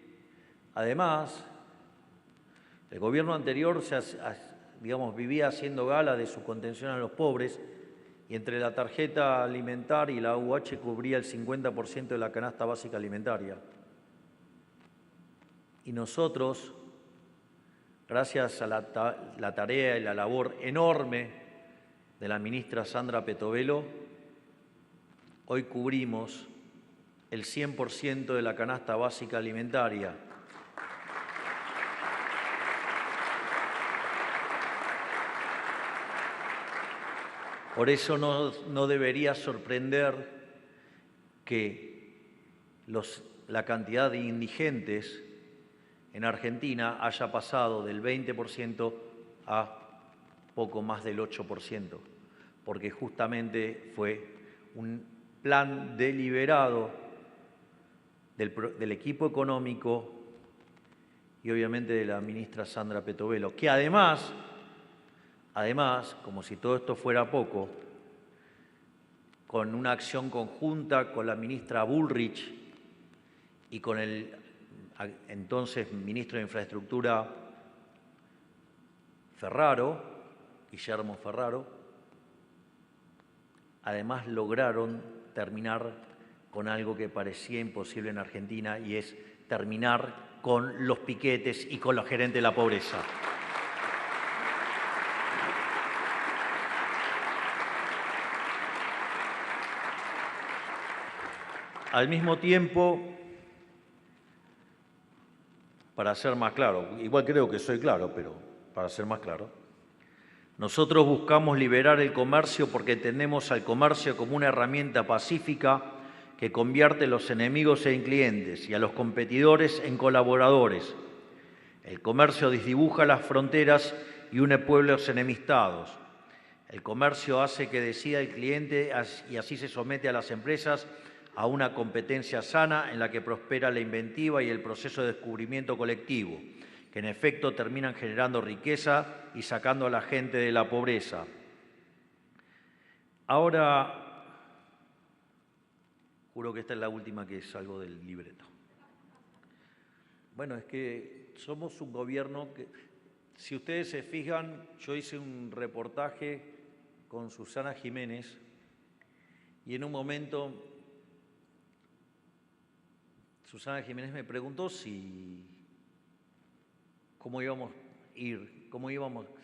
además el gobierno anterior vivía haciendo gala de su contención a los pobres y entre la tarjeta alimentaria y la AUH cubría el 50% de la canasta básica alimentaria. Y nosotros, gracias a la tarea y la labor enorme de la ministra Sandra Petovelo, hoy cubrimos el 100% de la canasta básica alimentaria. Por eso no debería sorprender que la cantidad de indigentes en Argentina haya pasado del 20% a poco más del 8%, porque justamente fue un plan deliberado del equipo económico y obviamente de la ministra Sandra Petovelo, que además, como si todo esto fuera poco, con una acción conjunta con la ministra Bullrich y con el entonces ministro de Infraestructura Guillermo Ferraro, además lograron terminar con algo que parecía imposible en Argentina y es terminar con los piquetes y con los gerentes de la pobreza. Al mismo tiempo, para ser más claro, igual creo que soy claro, pero para ser más claro, nosotros buscamos liberar el comercio porque entendemos al comercio como una herramienta pacífica que convierte a los enemigos en clientes y a los competidores en colaboradores. El comercio desdibuja las fronteras y une pueblos enemistados. El comercio hace que decida el cliente y así se somete a las empresas a una competencia sana en la que prospera la inventiva y el proceso de descubrimiento colectivo, que en efecto terminan generando riqueza y sacando a la gente de la pobreza. Ahora, juro que esta es la última que salgo del libreto. Bueno, es que somos un gobierno que, si ustedes se fijan, yo hice un reportaje con Susana Jiménez y en un momento Susana Jiménez me preguntó cómo íbamos a ir,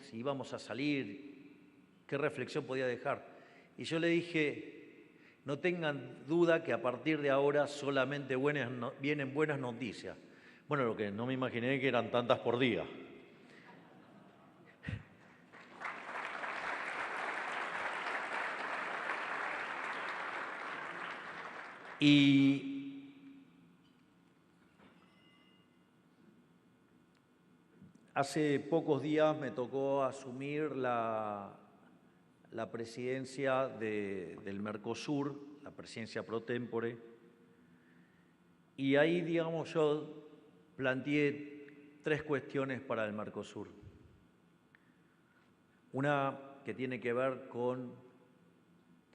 si íbamos a salir, qué reflexión podía dejar. Y yo le dije, no tengan duda que a partir de ahora solamente vienen buenas noticias. Bueno, lo que no me imaginé que eran tantas por día. Y hace pocos días me tocó asumir la presidencia del Mercosur, la presidencia pro tempore, y ahí, digamos, yo planteé 3 cuestiones para el Mercosur. Una que tiene que ver con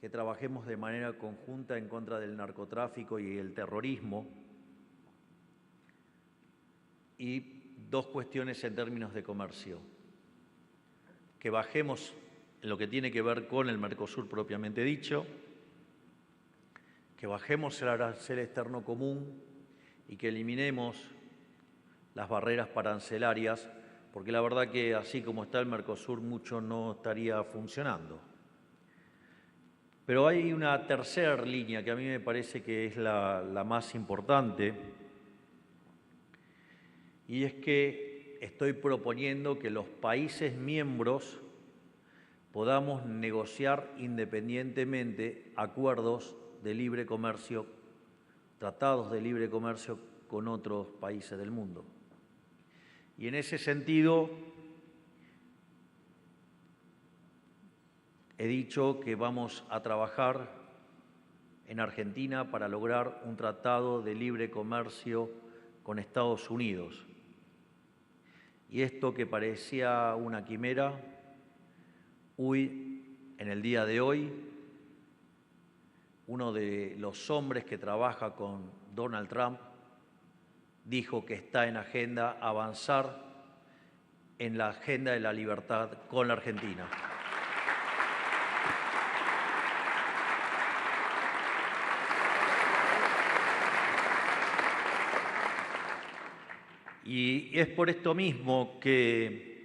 que trabajemos de manera conjunta en contra del narcotráfico y el terrorismo, y 2 cuestiones en términos de comercio. Que bajemos en lo que tiene que ver con el Mercosur propiamente dicho, que bajemos el arancel externo común y que eliminemos las barreras arancelarias, porque la verdad que así como está el Mercosur mucho no estaría funcionando. Pero hay una tercera línea que a mí me parece que es la más importante, y es que estoy proponiendo que los países miembros podamos negociar independientemente acuerdos de libre comercio, tratados de libre comercio con otros países del mundo. Y en ese sentido, he dicho que vamos a trabajar en Argentina para lograr un tratado de libre comercio con Estados Unidos. Y esto que parecía una quimera, en el día de hoy, uno de los hombres que trabaja con Donald Trump dijo que está en agenda avanzar en la agenda de la libertad con la Argentina. Y es por esto mismo que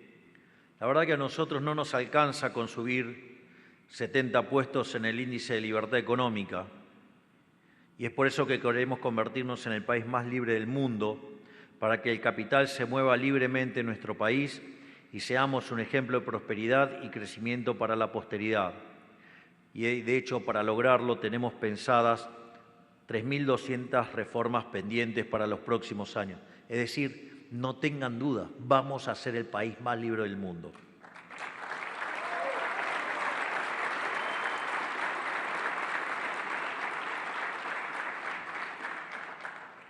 la verdad que a nosotros no nos alcanza con subir 70 puestos en el índice de libertad económica. Y es por eso que queremos convertirnos en el país más libre del mundo, para que el capital se mueva libremente en nuestro país y seamos un ejemplo de prosperidad y crecimiento para la posteridad. Y de hecho, para lograrlo tenemos pensadas 3.200 reformas pendientes para los próximos años. Es decir, no tengan duda, vamos a ser el país más libre del mundo.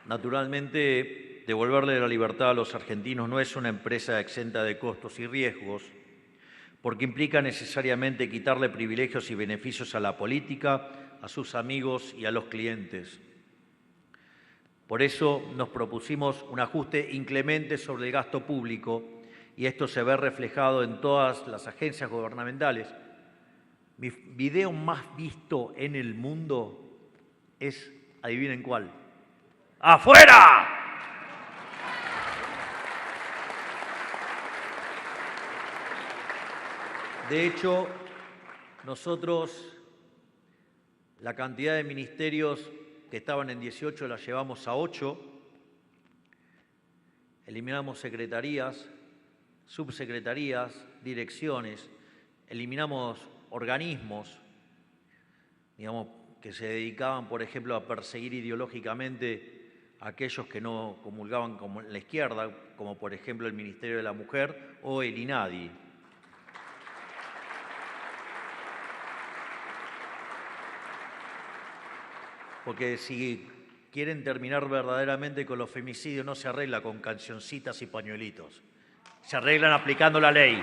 Naturalmente, devolverle la libertad a los argentinos no es una empresa exenta de costos y riesgos, porque implica necesariamente quitarle privilegios y beneficios a la política, a sus amigos y a los clientes. Por eso nos propusimos un ajuste inclemente sobre el gasto público y esto se ve reflejado en todas las agencias gubernamentales. Mi video más visto en el mundo es, adivinen cuál, ¡afuera! De hecho, nosotros, la cantidad de ministerios que estaban en 18 las llevamos a 8. Eliminamos secretarías, subsecretarías, direcciones, eliminamos organismos, digamos, que se dedicaban, por ejemplo, a perseguir ideológicamente a aquellos que no comulgaban con la izquierda, como por ejemplo el Ministerio de la Mujer o el INADI. Porque si quieren terminar verdaderamente con los femicidios, no se arregla con cancioncitas y pañuelitos. Se arreglan aplicando la ley.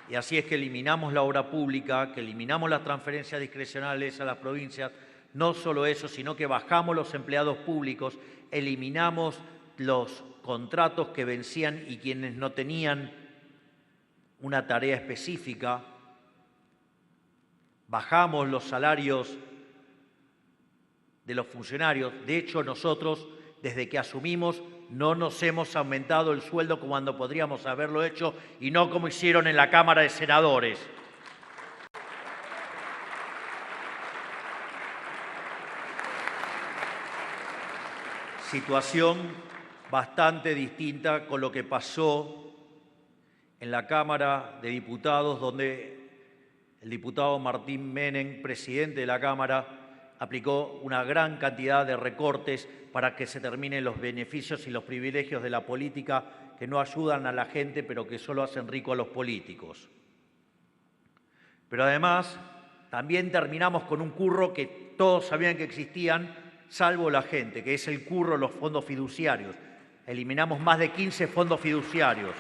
Y así es que eliminamos la obra pública, que eliminamos las transferencias discrecionales a las provincias. No solo eso, sino que bajamos los empleados públicos, eliminamos los contratos que vencían y quienes no tenían una tarea específica, bajamos los salarios de los funcionarios. De hecho, nosotros, desde que asumimos, no nos hemos aumentado el sueldo cuando podríamos haberlo hecho y no como hicieron en la Cámara de Senadores. Situación bastante distinta con lo que pasó en la Cámara de Diputados, donde el diputado Martín Menem, presidente de la Cámara, aplicó una gran cantidad de recortes para que se terminen los beneficios y los privilegios de la política que no ayudan a la gente, pero que solo hacen rico a los políticos. Pero además, también terminamos con un curro que todos sabían que existían, salvo la gente, que es el curro de los fondos fiduciarios. Eliminamos más de 15 fondos fiduciarios.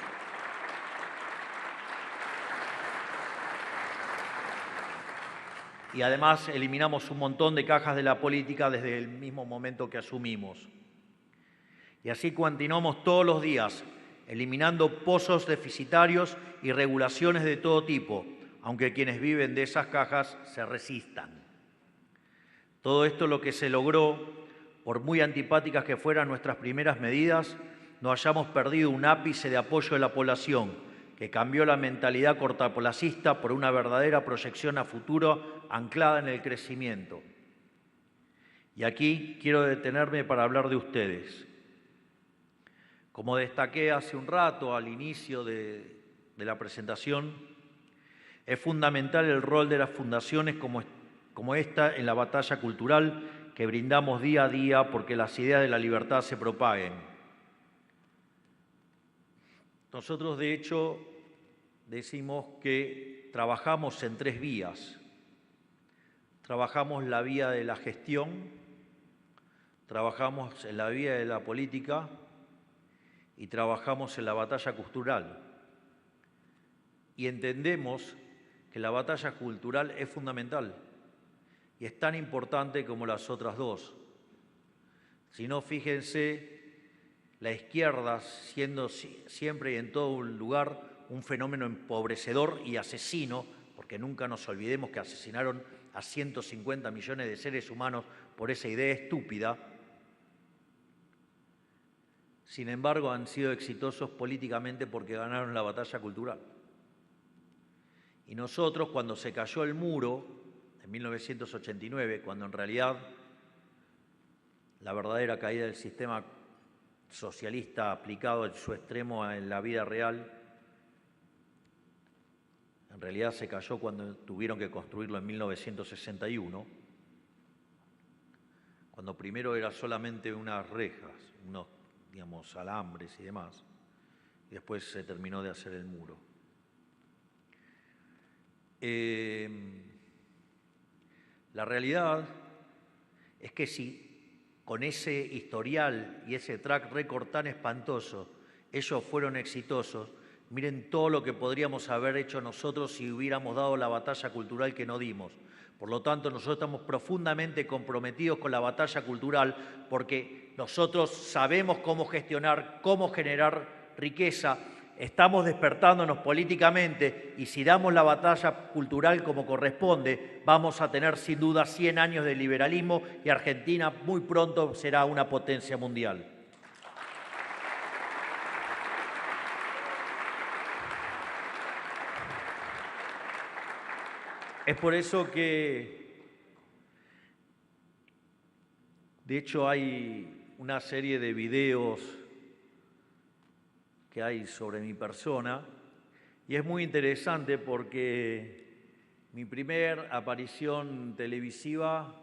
Y además eliminamos un montón de cajas de la política desde el mismo momento que asumimos. Y así continuamos todos los días, eliminando pozos deficitarios y regulaciones de todo tipo, aunque quienes viven de esas cajas se resistan. Todo esto lo que se logró, por muy antipáticas que fueran nuestras primeras medidas, no hayamos perdido un ápice de apoyo de la población, que cambió la mentalidad cortoplacista por una verdadera proyección a futuro anclada en el crecimiento. Y aquí quiero detenerme para hablar de ustedes. Como destaqué hace un rato al inicio de la presentación, es fundamental el rol de las fundaciones como esta en la batalla cultural que brindamos día a día porque las ideas de la libertad se propaguen. Nosotros, de hecho, decimos que trabajamos en 3 vías. Trabajamos la vía de la gestión, trabajamos en la vía de la política y trabajamos en la batalla cultural. Y entendemos que la batalla cultural es fundamental y es tan importante como las otras dos. Si no, fíjense, la izquierda siendo siempre y en todo lugar un fenómeno empobrecedor y asesino, porque nunca nos olvidemos que asesinaron a 150 millones de seres humanos por esa idea estúpida. Sin embargo, han sido exitosos políticamente porque ganaron la batalla cultural. Y nosotros, cuando se cayó el muro, en 1989, cuando en realidad la verdadera caída del sistema socialista aplicado en su extremo en la vida real, en realidad se cayó cuando tuvieron que construirlo en 1961, cuando primero era solamente unas rejas, unos, digamos, alambres y demás, y después se terminó de hacer el muro. La realidad es que si con ese historial y ese track record tan espantoso ellos fueron exitosos, miren todo lo que podríamos haber hecho nosotros si hubiéramos dado la batalla cultural que no dimos. Por lo tanto, nosotros estamos profundamente comprometidos con la batalla cultural porque nosotros sabemos cómo gestionar, cómo generar riqueza, estamos despertándonos políticamente y si damos la batalla cultural como corresponde, vamos a tener sin duda 100 años de liberalismo y Argentina muy pronto será una potencia mundial. Es por eso que, de hecho, hay una serie de videos que hay sobre mi persona y es muy interesante porque mi primer aparición televisiva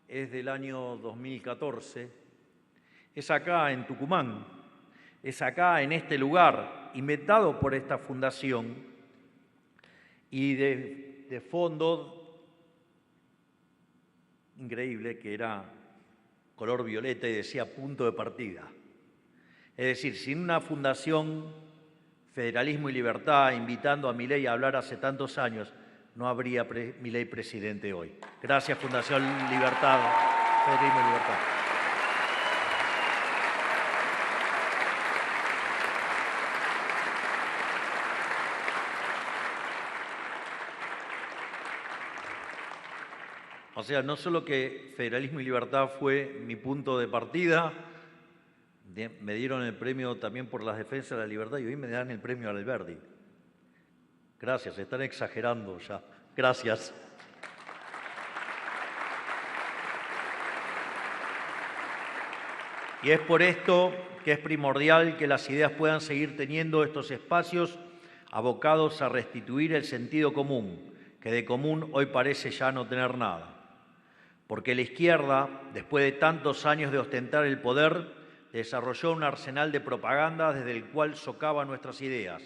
es del año 2014, es acá en Tucumán, es acá en este lugar, inventado por esta fundación y de fondo, increíble, que era color violeta y decía punto de partida. Es decir, sin una fundación, Federalismo y Libertad, invitando a Milei a hablar hace tantos años, no habría Milei presidente hoy. Gracias, Fundación Libertad, Federalismo y Libertad. O sea, no solo que Federalismo y Libertad fue mi punto de partida, me dieron el premio también por las defensas de la libertad y hoy me dan el premio Alberdi. Gracias, están exagerando ya. Gracias. Y es por esto que es primordial que las ideas puedan seguir teniendo estos espacios abocados a restituir el sentido común, que de común hoy parece ya no tener nada. Porque la izquierda, después de tantos años de ostentar el poder, desarrolló un arsenal de propaganda desde el cual socava nuestras ideas.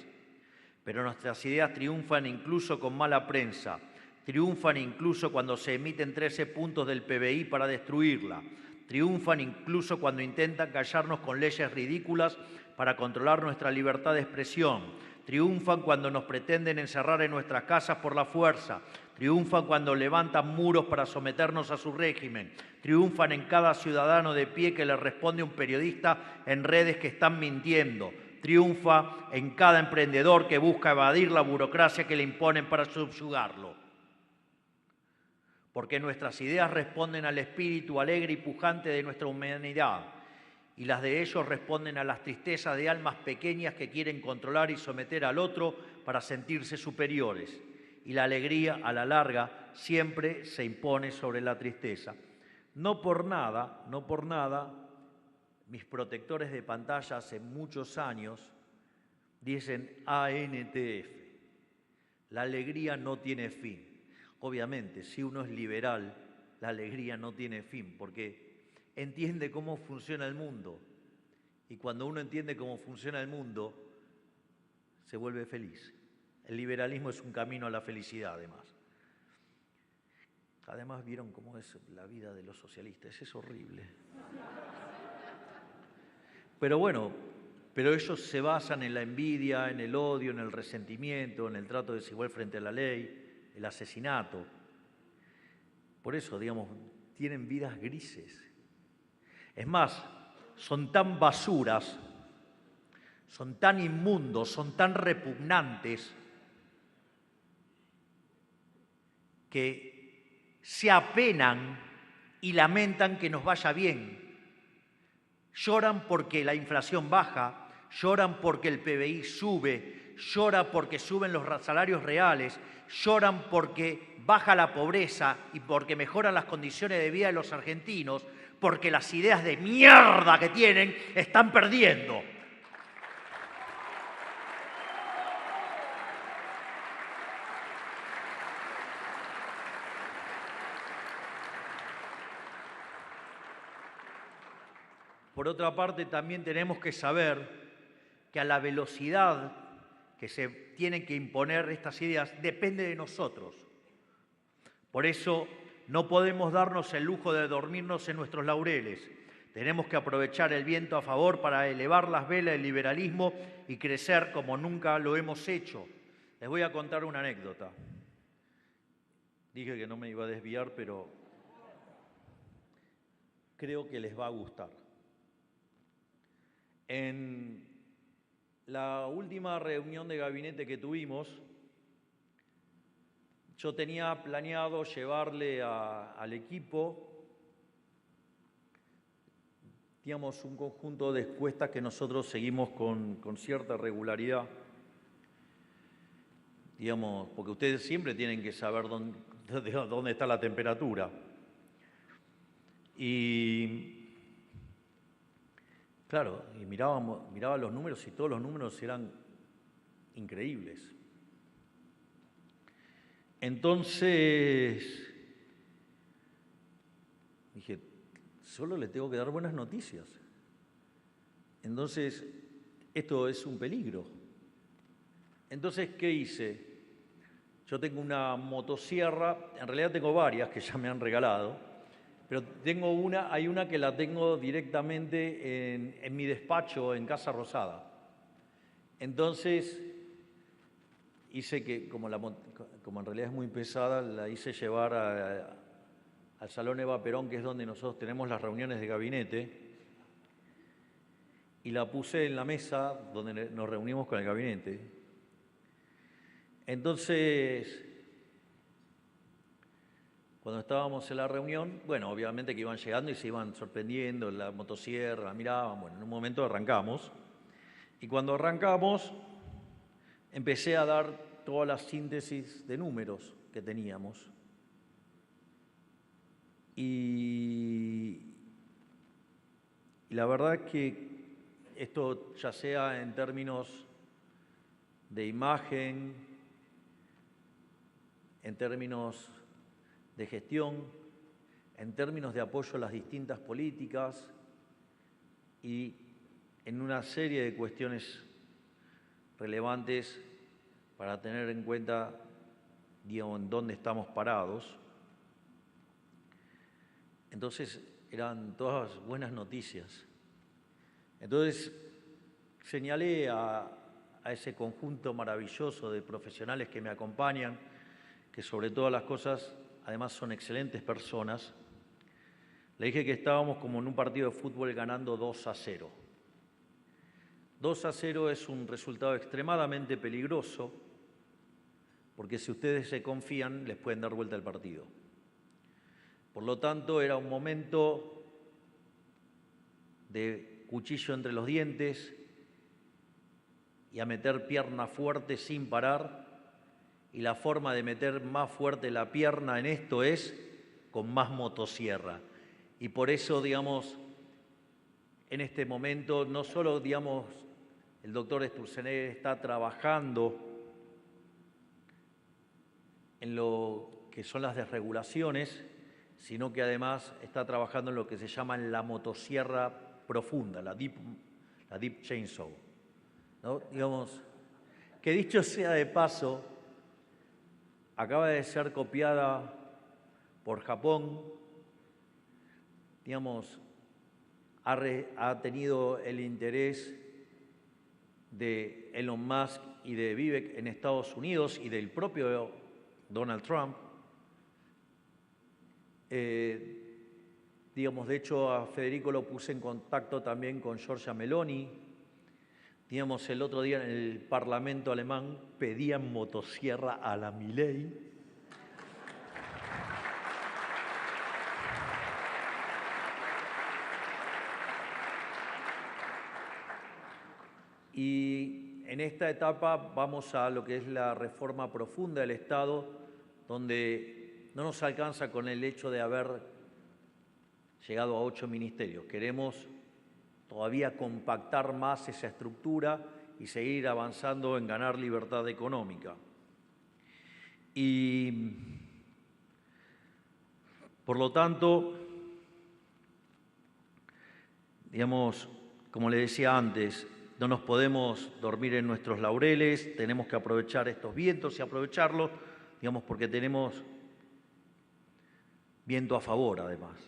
Pero nuestras ideas triunfan incluso con mala prensa, triunfan incluso cuando se emiten 13 puntos del PBI para destruirla, triunfan incluso cuando intentan callarnos con leyes ridículas para controlar nuestra libertad de expresión, triunfan cuando nos pretenden encerrar en nuestras casas por la fuerza, triunfan cuando levantan muros para someternos a su régimen, triunfan en cada ciudadano de pie que le responde un periodista en redes que están mintiendo, triunfa en cada emprendedor que busca evadir la burocracia que le imponen para subyugarlo. Porque nuestras ideas responden al espíritu alegre y pujante de nuestra humanidad y las de ellos responden a las tristezas de almas pequeñas que quieren controlar y someter al otro para sentirse superiores. Y la alegría, a la larga, siempre se impone sobre la tristeza. No por nada, mis protectores de pantalla hace muchos años dicen ANTF, la alegría no tiene fin. Obviamente, si uno es liberal, la alegría no tiene fin, porque entiende cómo funciona el mundo. Y cuando uno entiende cómo funciona el mundo, se vuelve feliz. El liberalismo es un camino a la felicidad, además. Además, vieron cómo es la vida de los socialistas, es horrible. Pero bueno, ellos se basan en la envidia, en el odio, en el resentimiento, en el trato desigual frente a la ley, el asesinato. Por eso, digamos, tienen vidas grises. Es más, son tan basuras, son tan inmundos, son tan repugnantes que se apenan y lamentan que nos vaya bien. Lloran porque la inflación baja, lloran porque el PBI sube, lloran porque suben los salarios reales, lloran porque baja la pobreza y porque mejoran las condiciones de vida de los argentinos, porque las ideas de mierda que tienen están perdiendo. Por otra parte, también tenemos que saber que a la velocidad que se tienen que imponer estas ideas depende de nosotros. Por eso no podemos darnos el lujo de dormirnos en nuestros laureles. Tenemos que aprovechar el viento a favor para elevar las velas del liberalismo y crecer como nunca lo hemos hecho. Les voy a contar una anécdota. Dije que no me iba a desviar, pero creo que les va a gustar. En la última reunión de gabinete que tuvimos, yo tenía planeado llevarle al equipo, digamos, un conjunto de encuestas que nosotros seguimos con cierta regularidad. digamos, porque ustedes siempre tienen que saber dónde está la temperatura. Y claro, y miraba los números y todos los números eran increíbles. Entonces dije, solo le tengo que dar buenas noticias. Entonces, esto es un peligro. Entonces, ¿qué hice? Yo tengo una motosierra, en realidad tengo varias que ya me han regalado, pero hay una que la tengo directamente en mi despacho en Casa Rosada. Entonces, hice que, como en realidad es muy pesada, la hice llevar al Salón Eva Perón, que es donde nosotros tenemos las reuniones de gabinete, y la puse en la mesa donde nos reunimos con el gabinete. Entonces, cuando estábamos en la reunión, bueno, obviamente que iban llegando y se iban sorprendiendo, la motosierra, la miraban, bueno, en un momento arrancamos. Y cuando arrancamos, empecé a dar toda la síntesis de números que teníamos. Y la verdad es que esto, ya sea en términos de imagen, en términos de gestión, en términos de apoyo a las distintas políticas y en una serie de cuestiones relevantes para tener en cuenta, digamos, en dónde estamos parados. Entonces, eran todas buenas noticias. Entonces, señalé a ese conjunto maravilloso de profesionales que me acompañan, que sobre todas las cosas, además son excelentes personas. Le dije que estábamos como en un partido de fútbol ganando 2-0. 2-0 es un resultado extremadamente peligroso, porque si ustedes se confían, les pueden dar vuelta el partido. Por lo tanto, era un momento de cuchillo entre los dientes y a meter pierna fuerte sin parar. Y la forma de meter más fuerte la pierna en esto es con más motosierra. Y por eso, digamos, en este momento, no solo, digamos, el doctor Sturzenegger está trabajando en lo que son las desregulaciones, sino que además está trabajando en lo que se llama la motosierra profunda, la deep chainsaw, ¿no? Digamos, que dicho sea de paso, acaba de ser copiada por Japón, digamos, ha tenido el interés de Elon Musk y de Vivek en Estados Unidos y del propio Donald Trump. Digamos, de hecho, a Federico lo puse en contacto también con Giorgia Meloni. Digamos, el otro día en el Parlamento alemán pedían motosierra a la Milei. Y en esta etapa vamos a lo que es la reforma profunda del Estado, donde no nos alcanza con el hecho de haber llegado a 8 ministerios. Queremos todavía compactar más esa estructura y seguir avanzando en ganar libertad económica. Y, por lo tanto, digamos, como le decía antes, no nos podemos dormir en nuestros laureles, tenemos que aprovechar estos vientos y aprovecharlos, digamos, porque tenemos viento a favor, además.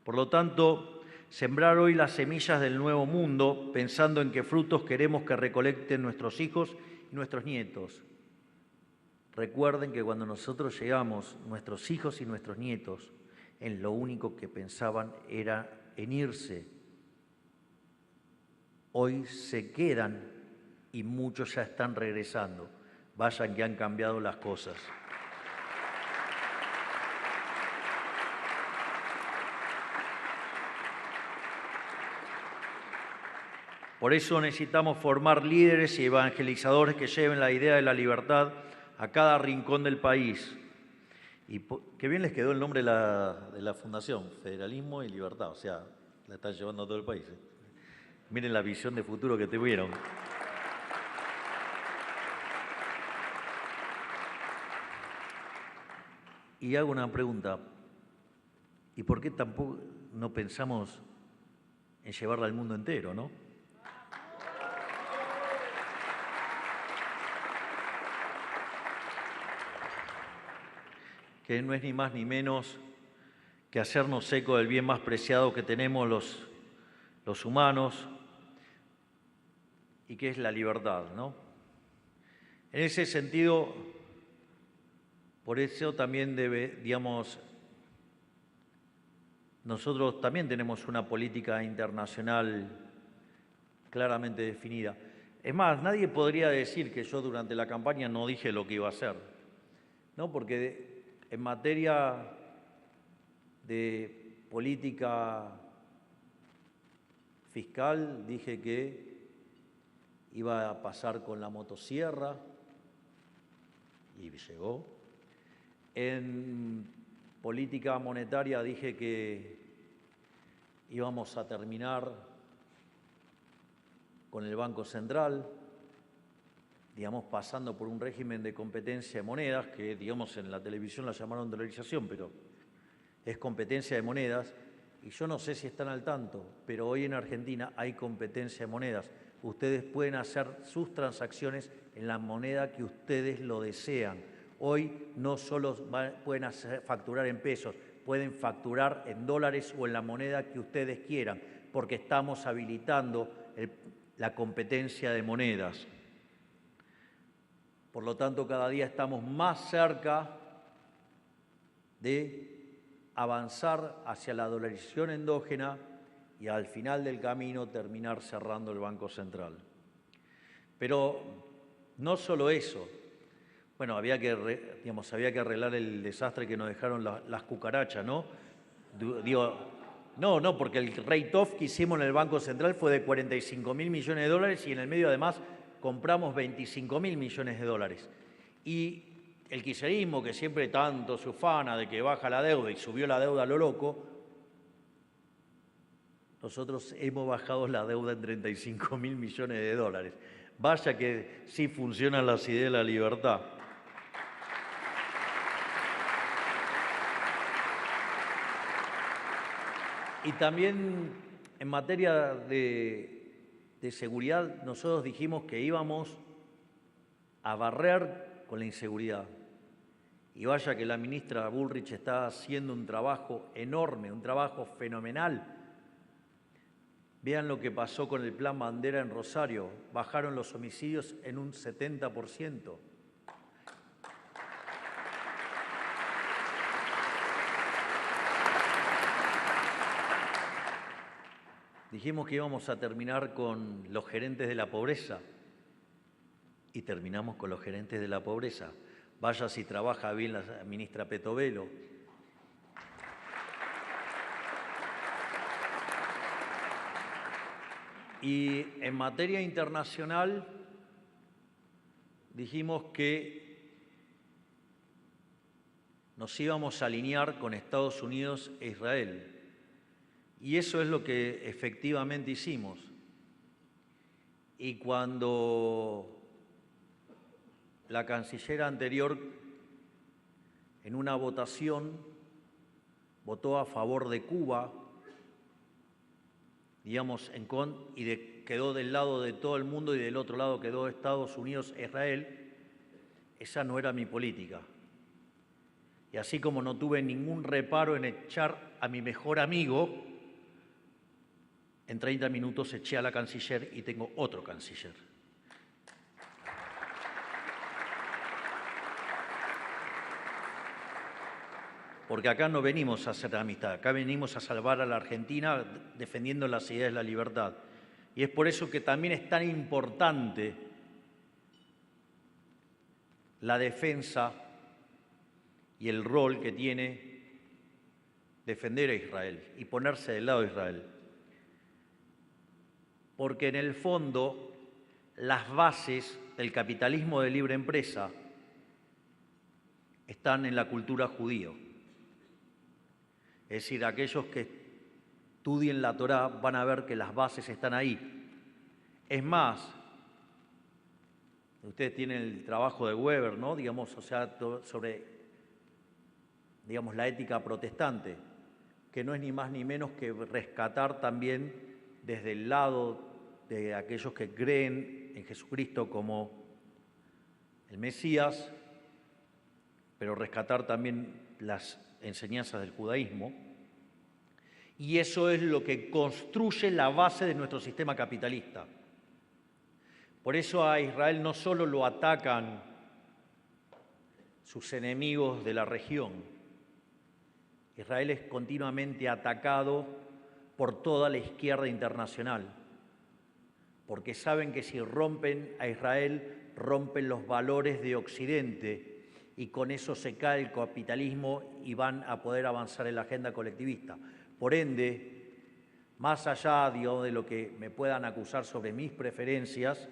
Por lo tanto, sembrar hoy las semillas del nuevo mundo, pensando en qué frutos queremos que recolecten nuestros hijos y nuestros nietos. Recuerden que cuando nosotros llegamos, nuestros hijos y nuestros nietos, en lo único que pensaban era en irse. Hoy se quedan y muchos ya están regresando. Vayan que han cambiado las cosas. Por eso necesitamos formar líderes y evangelizadores que lleven la idea de la libertad a cada rincón del país. Y qué bien les quedó el nombre de la fundación, Federalismo y Libertad, o sea, la están llevando a todo el país. Miren la visión de futuro que tuvieron. Y hago una pregunta, ¿y por qué tampoco no pensamos en llevarla al mundo entero, no? Que no es ni más ni menos que hacernos eco del bien más preciado que tenemos los humanos y que es la libertad, ¿no? En ese sentido, por eso también nosotros también tenemos una política internacional claramente definida. Es más, nadie podría decir que yo durante la campaña no dije lo que iba a hacer, ¿no? Porque en materia de política fiscal dije que iba a pasar con la motosierra y llegó. En política monetaria dije que íbamos a terminar con el Banco Central, digamos, pasando por un régimen de competencia de monedas, que, digamos, en la televisión la llamaron dolarización, pero es competencia de monedas, y yo no sé si están al tanto, pero hoy en Argentina hay competencia de monedas. Ustedes pueden hacer sus transacciones en la moneda que ustedes lo desean. Hoy no solo pueden facturar en pesos, pueden facturar en dólares o en la moneda que ustedes quieran, porque estamos habilitando la competencia de monedas. Por lo tanto, cada día estamos más cerca de avanzar hacia la dolarización endógena y al final del camino terminar cerrando el Banco Central. Pero no solo eso. Bueno, había que arreglar el desastre que nos dejaron las cucarachas, ¿no? No, porque el rate-off que hicimos en el Banco Central fue de 45.000 millones de dólares y en el medio además compramos 25.000 millones de dólares. Y el kirchnerismo, que siempre tanto se ufana de que baja la deuda y subió la deuda a lo loco, nosotros hemos bajado la deuda en 35.000 millones de dólares. Vaya que sí funcionan las ideas de la libertad. Y también en materia de seguridad, nosotros dijimos que íbamos a barrer con la inseguridad. Y vaya que la ministra Bullrich está haciendo un trabajo enorme, un trabajo fenomenal. Vean lo que pasó con el Plan Bandera en Rosario. Bajaron los homicidios en un 70%. Dijimos que íbamos a terminar con los gerentes de la pobreza y terminamos con los gerentes de la pobreza. Vaya si trabaja bien la ministra Petovelo. Y en materia internacional dijimos que nos íbamos a alinear con Estados Unidos e Israel. Y eso es lo que efectivamente hicimos. Y cuando la canciller anterior, en una votación, votó a favor de Cuba, digamos, quedó del lado de todo el mundo y del otro lado quedó Estados Unidos e Israel, esa no era mi política. Y así como no tuve ningún reparo en echar a mi mejor amigo, en 30 minutos eché a la canciller y tengo otro canciller. Porque acá no venimos a hacer amistad, acá venimos a salvar a la Argentina defendiendo las ideas de la libertad. Y es por eso que también es tan importante la defensa y el rol que tiene defender a Israel y ponerse del lado de Israel. Porque en el fondo las bases del capitalismo de libre empresa están en la cultura judía. Es decir, aquellos que estudien la Torá van a ver que las bases están ahí. Es más, ustedes tienen el trabajo de Weber, ¿no? Digamos, o sea, sobre, digamos, la ética protestante, que no es ni más ni menos que rescatar también desde el lado de aquellos que creen en Jesucristo como el Mesías, pero rescatar también las enseñanzas del judaísmo. Y eso es lo que construye la base de nuestro sistema capitalista. Por eso a Israel no solo lo atacan sus enemigos de la región, Israel es continuamente atacado por toda la izquierda internacional, porque saben que si rompen a Israel, rompen los valores de Occidente y con eso se cae el capitalismo y van a poder avanzar en la agenda colectivista. Por ende, más allá, digamos, de lo que me puedan acusar sobre mis preferencias,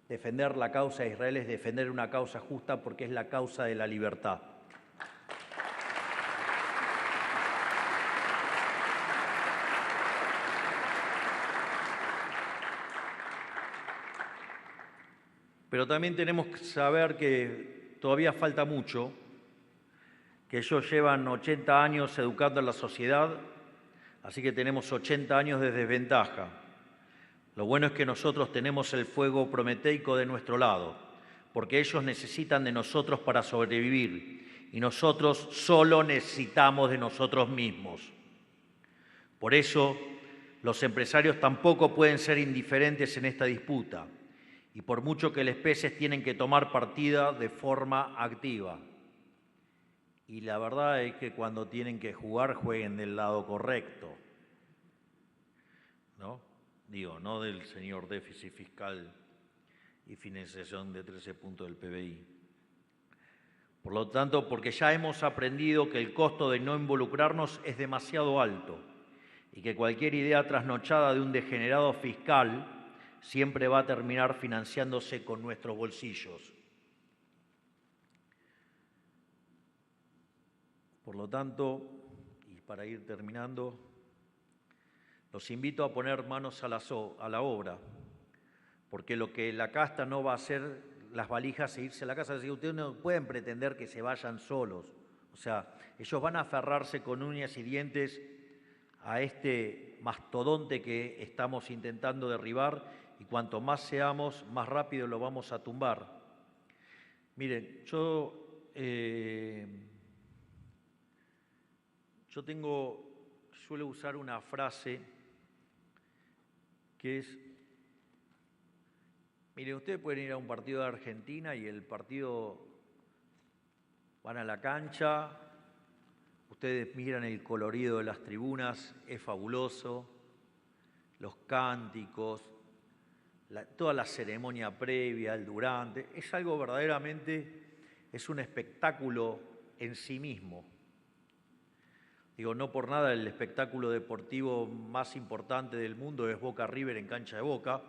defender la causa de Israel es defender una causa justa porque es la causa de la libertad. Pero también tenemos que saber que todavía falta mucho, que ellos llevan 80 años educando a la sociedad, así que tenemos 80 años de desventaja. Lo bueno es que nosotros tenemos el fuego prometeico de nuestro lado, porque ellos necesitan de nosotros para sobrevivir y nosotros solo necesitamos de nosotros mismos. Por eso, los empresarios tampoco pueden ser indiferentes en esta disputa y por mucho que les pese tienen que tomar partida de forma activa. Y la verdad es que cuando tienen que jugar, jueguen del lado correcto, ¿no? Digo, no del señor déficit fiscal y financiación de 13 puntos del PBI. Por lo tanto, porque ya hemos aprendido que el costo de no involucrarnos es demasiado alto y que cualquier idea trasnochada de un degenerado fiscal siempre va a terminar financiándose con nuestros bolsillos. Por lo tanto, y para ir terminando, los invito a poner manos a la obra, porque lo que la casta no va a hacer, las valijas e irse a la casa, así que ustedes no pueden pretender que se vayan solos. O sea, ellos van a aferrarse con uñas y dientes a este mastodonte que estamos intentando derribar y cuanto más seamos, más rápido lo vamos a tumbar. Miren, yo suelo usar una frase que es, miren, ustedes pueden ir a un partido de Argentina y el partido van a la cancha, ustedes miran el colorido de las tribunas, es fabuloso, los cánticos, toda la ceremonia previa, el durante, es algo verdaderamente, es un espectáculo en sí mismo. Digo, no por nada el espectáculo deportivo más importante del mundo es Boca River en cancha de Boca.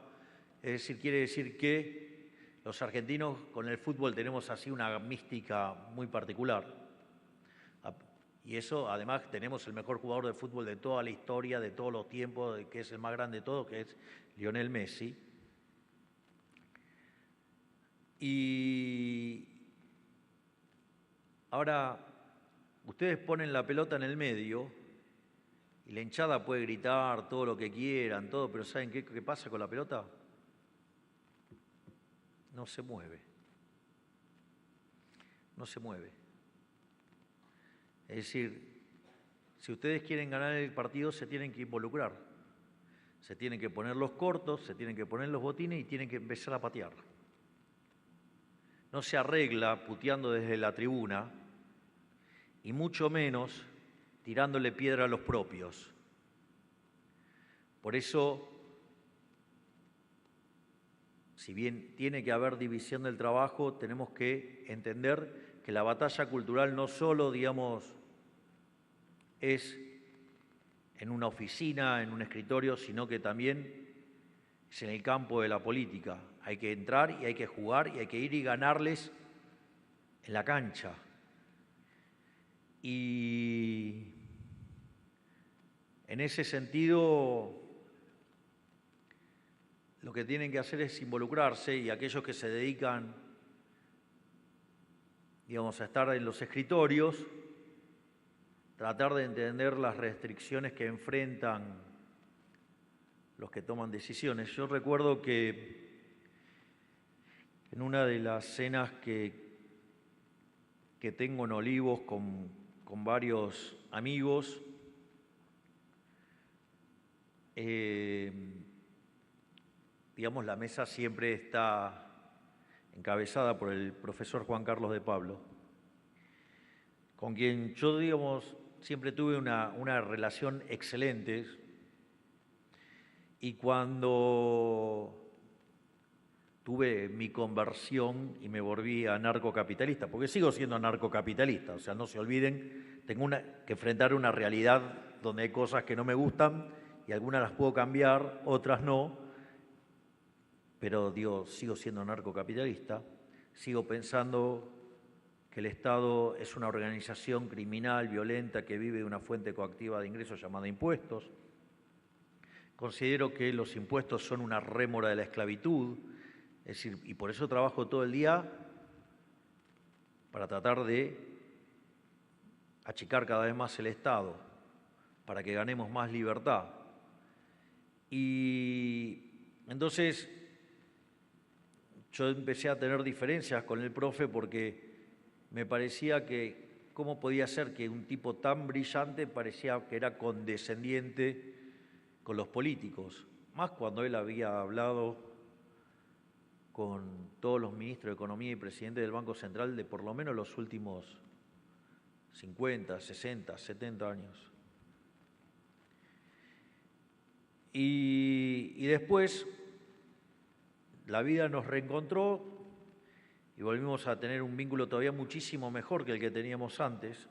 Es decir, quiere decir que los argentinos con el fútbol tenemos así una mística muy particular. Y eso, además, tenemos el mejor jugador de fútbol de toda la historia, de todos los tiempos, que es el más grande de todos, que es Lionel Messi. Y ahora, ustedes ponen la pelota en el medio y la hinchada puede gritar todo lo que quieran, todo, pero ¿saben qué pasa con la pelota? No se mueve. No se mueve. Es decir, si ustedes quieren ganar el partido, se tienen que involucrar. Se tienen que poner los cortos, se tienen que poner los botines y tienen que empezar a patear. No se arregla puteando desde la tribuna y mucho menos tirándole piedra a los propios. Por eso, si bien tiene que haber división del trabajo, tenemos que entender que la batalla cultural no solo, digamos, es en una oficina, en un escritorio, sino que también es en el campo de la política. Hay que entrar y hay que jugar y hay que ir y ganarles en la cancha. Y en ese sentido, lo que tienen que hacer es involucrarse, y aquellos que se dedican, digamos, a estar en los escritorios, tratar de entender las restricciones que enfrentan los que toman decisiones. Yo recuerdo que en una de las cenas que tengo en Olivos con varios amigos, digamos, la mesa siempre está encabezada por el profesor Juan Carlos de Pablo, con quien yo, digamos, siempre tuve una relación excelente, y cuando tuve mi conversión y me volví anarcocapitalista, porque sigo siendo anarcocapitalista, o sea, no se olviden, tengo que enfrentar una realidad donde hay cosas que no me gustan y algunas las puedo cambiar, otras no, pero digo, sigo siendo anarcocapitalista, sigo pensando que el Estado es una organización criminal, violenta, que vive de una fuente coactiva de ingresos llamada impuestos. Considero que los impuestos son una rémora de la esclavitud, es decir, y por eso trabajo todo el día para tratar de achicar cada vez más el Estado, para que ganemos más libertad. Y entonces yo empecé a tener diferencias con el profe porque me parecía que cómo podía ser que un tipo tan brillante parecía que era condescendiente con los políticos, más cuando él había hablado con todos los ministros de Economía y presidente del Banco Central de por lo menos los últimos 50, 60, 70 años. Y después la vida nos reencontró y volvimos a tener un vínculo todavía muchísimo mejor que el que teníamos antes.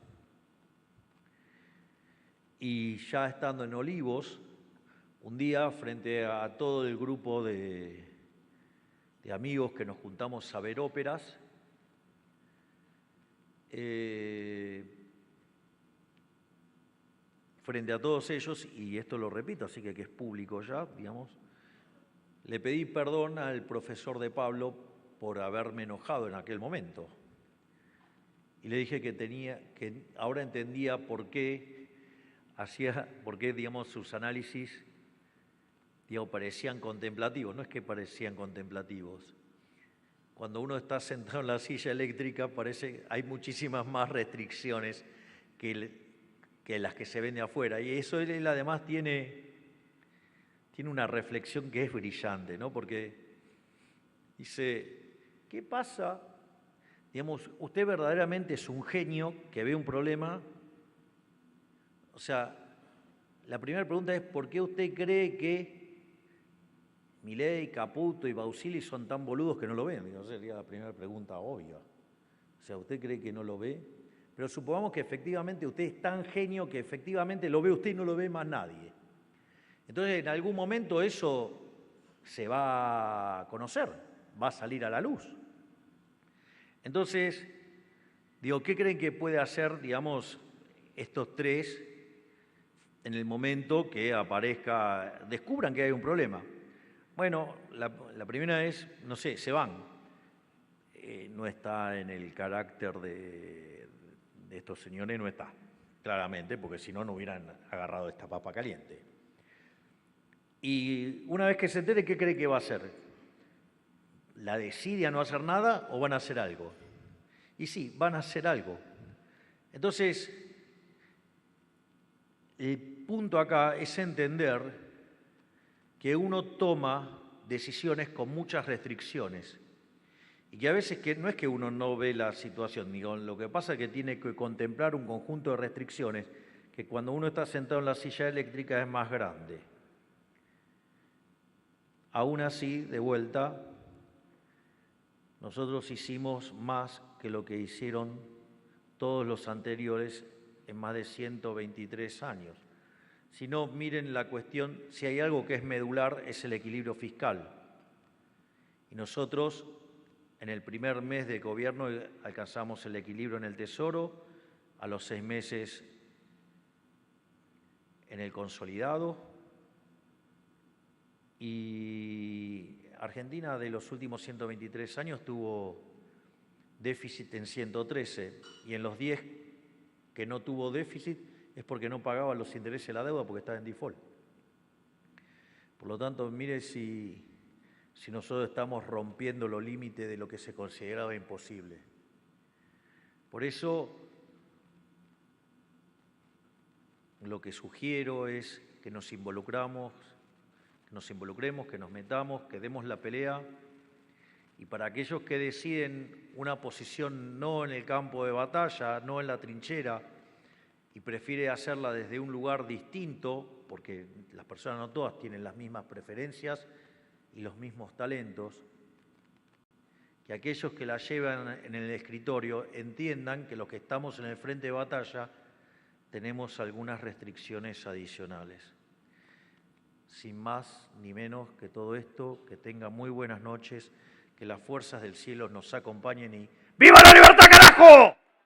Y ya estando en Olivos, un día, frente a todo el grupo de amigos que nos juntamos a ver óperas, frente a todos ellos, y esto lo repito, así que es público ya, digamos, le pedí perdón al profesor de Pablo por haberme enojado en aquel momento. Y le dije que ahora entendía por qué digamos, sus análisis, digamos, parecían contemplativos. No es que parecían contemplativos. Cuando uno está sentado en la silla eléctrica, hay muchísimas más restricciones que las que se ven de afuera. Y eso él además tiene una reflexión que es brillante, ¿no? Porque dice, ¿qué pasa? Digamos, usted verdaderamente es un genio que ve un problema. O sea, la primera pregunta es, ¿por qué usted cree que Milei, Caputo y Bausili son tan boludos que no lo ven? Digo, sería la primera pregunta obvia. O sea, ¿usted cree que no lo ve? Pero supongamos que efectivamente usted es tan genio que efectivamente lo ve usted y no lo ve más nadie. Entonces, en algún momento eso se va a conocer, va a salir a la luz. Entonces, digo, ¿qué creen que puede hacer, digamos, estos tres en el momento que descubran que hay un problema? Bueno, la primera es, no sé, se van. No está en el carácter de estos señores, no está, claramente, porque si no, no hubieran agarrado esta papa caliente. Y una vez que se entere, ¿qué cree que va a hacer? ¿La decide a no hacer nada o van a hacer algo? Y sí, van a hacer algo. Entonces, el punto acá es entender que uno toma decisiones con muchas restricciones y que a veces no es que uno no ve la situación, digo, lo que pasa es que tiene que contemplar un conjunto de restricciones que cuando uno está sentado en la silla eléctrica es más grande. Aún así, de vuelta, nosotros hicimos más que lo que hicieron todos los anteriores en más de 123 años. Si no, miren la cuestión, si hay algo que es medular es el equilibrio fiscal. Y nosotros, En el primer mes de gobierno alcanzamos el equilibrio en el Tesoro, a los 6 meses en el consolidado, y Argentina de los últimos 123 años tuvo déficit en 113, y en los 10 que no tuvo déficit es porque no pagaba los intereses de la deuda porque estaba en default. Por lo tanto, mire si nosotros estamos rompiendo los límites de lo que se consideraba imposible. Por eso, lo que sugiero es que nos involucremos, que nos metamos, que demos la pelea, y para aquellos que deciden una posición no en el campo de batalla, no en la trinchera, y prefiere hacerla desde un lugar distinto, porque las personas no todas tienen las mismas preferencias y los mismos talentos, que aquellos que la llevan en el escritorio entiendan que los que estamos en el frente de batalla tenemos algunas restricciones adicionales. Sin más ni menos que todo esto, que tengan muy buenas noches, que las fuerzas del cielo nos acompañen y ¡viva la libertad, carajo!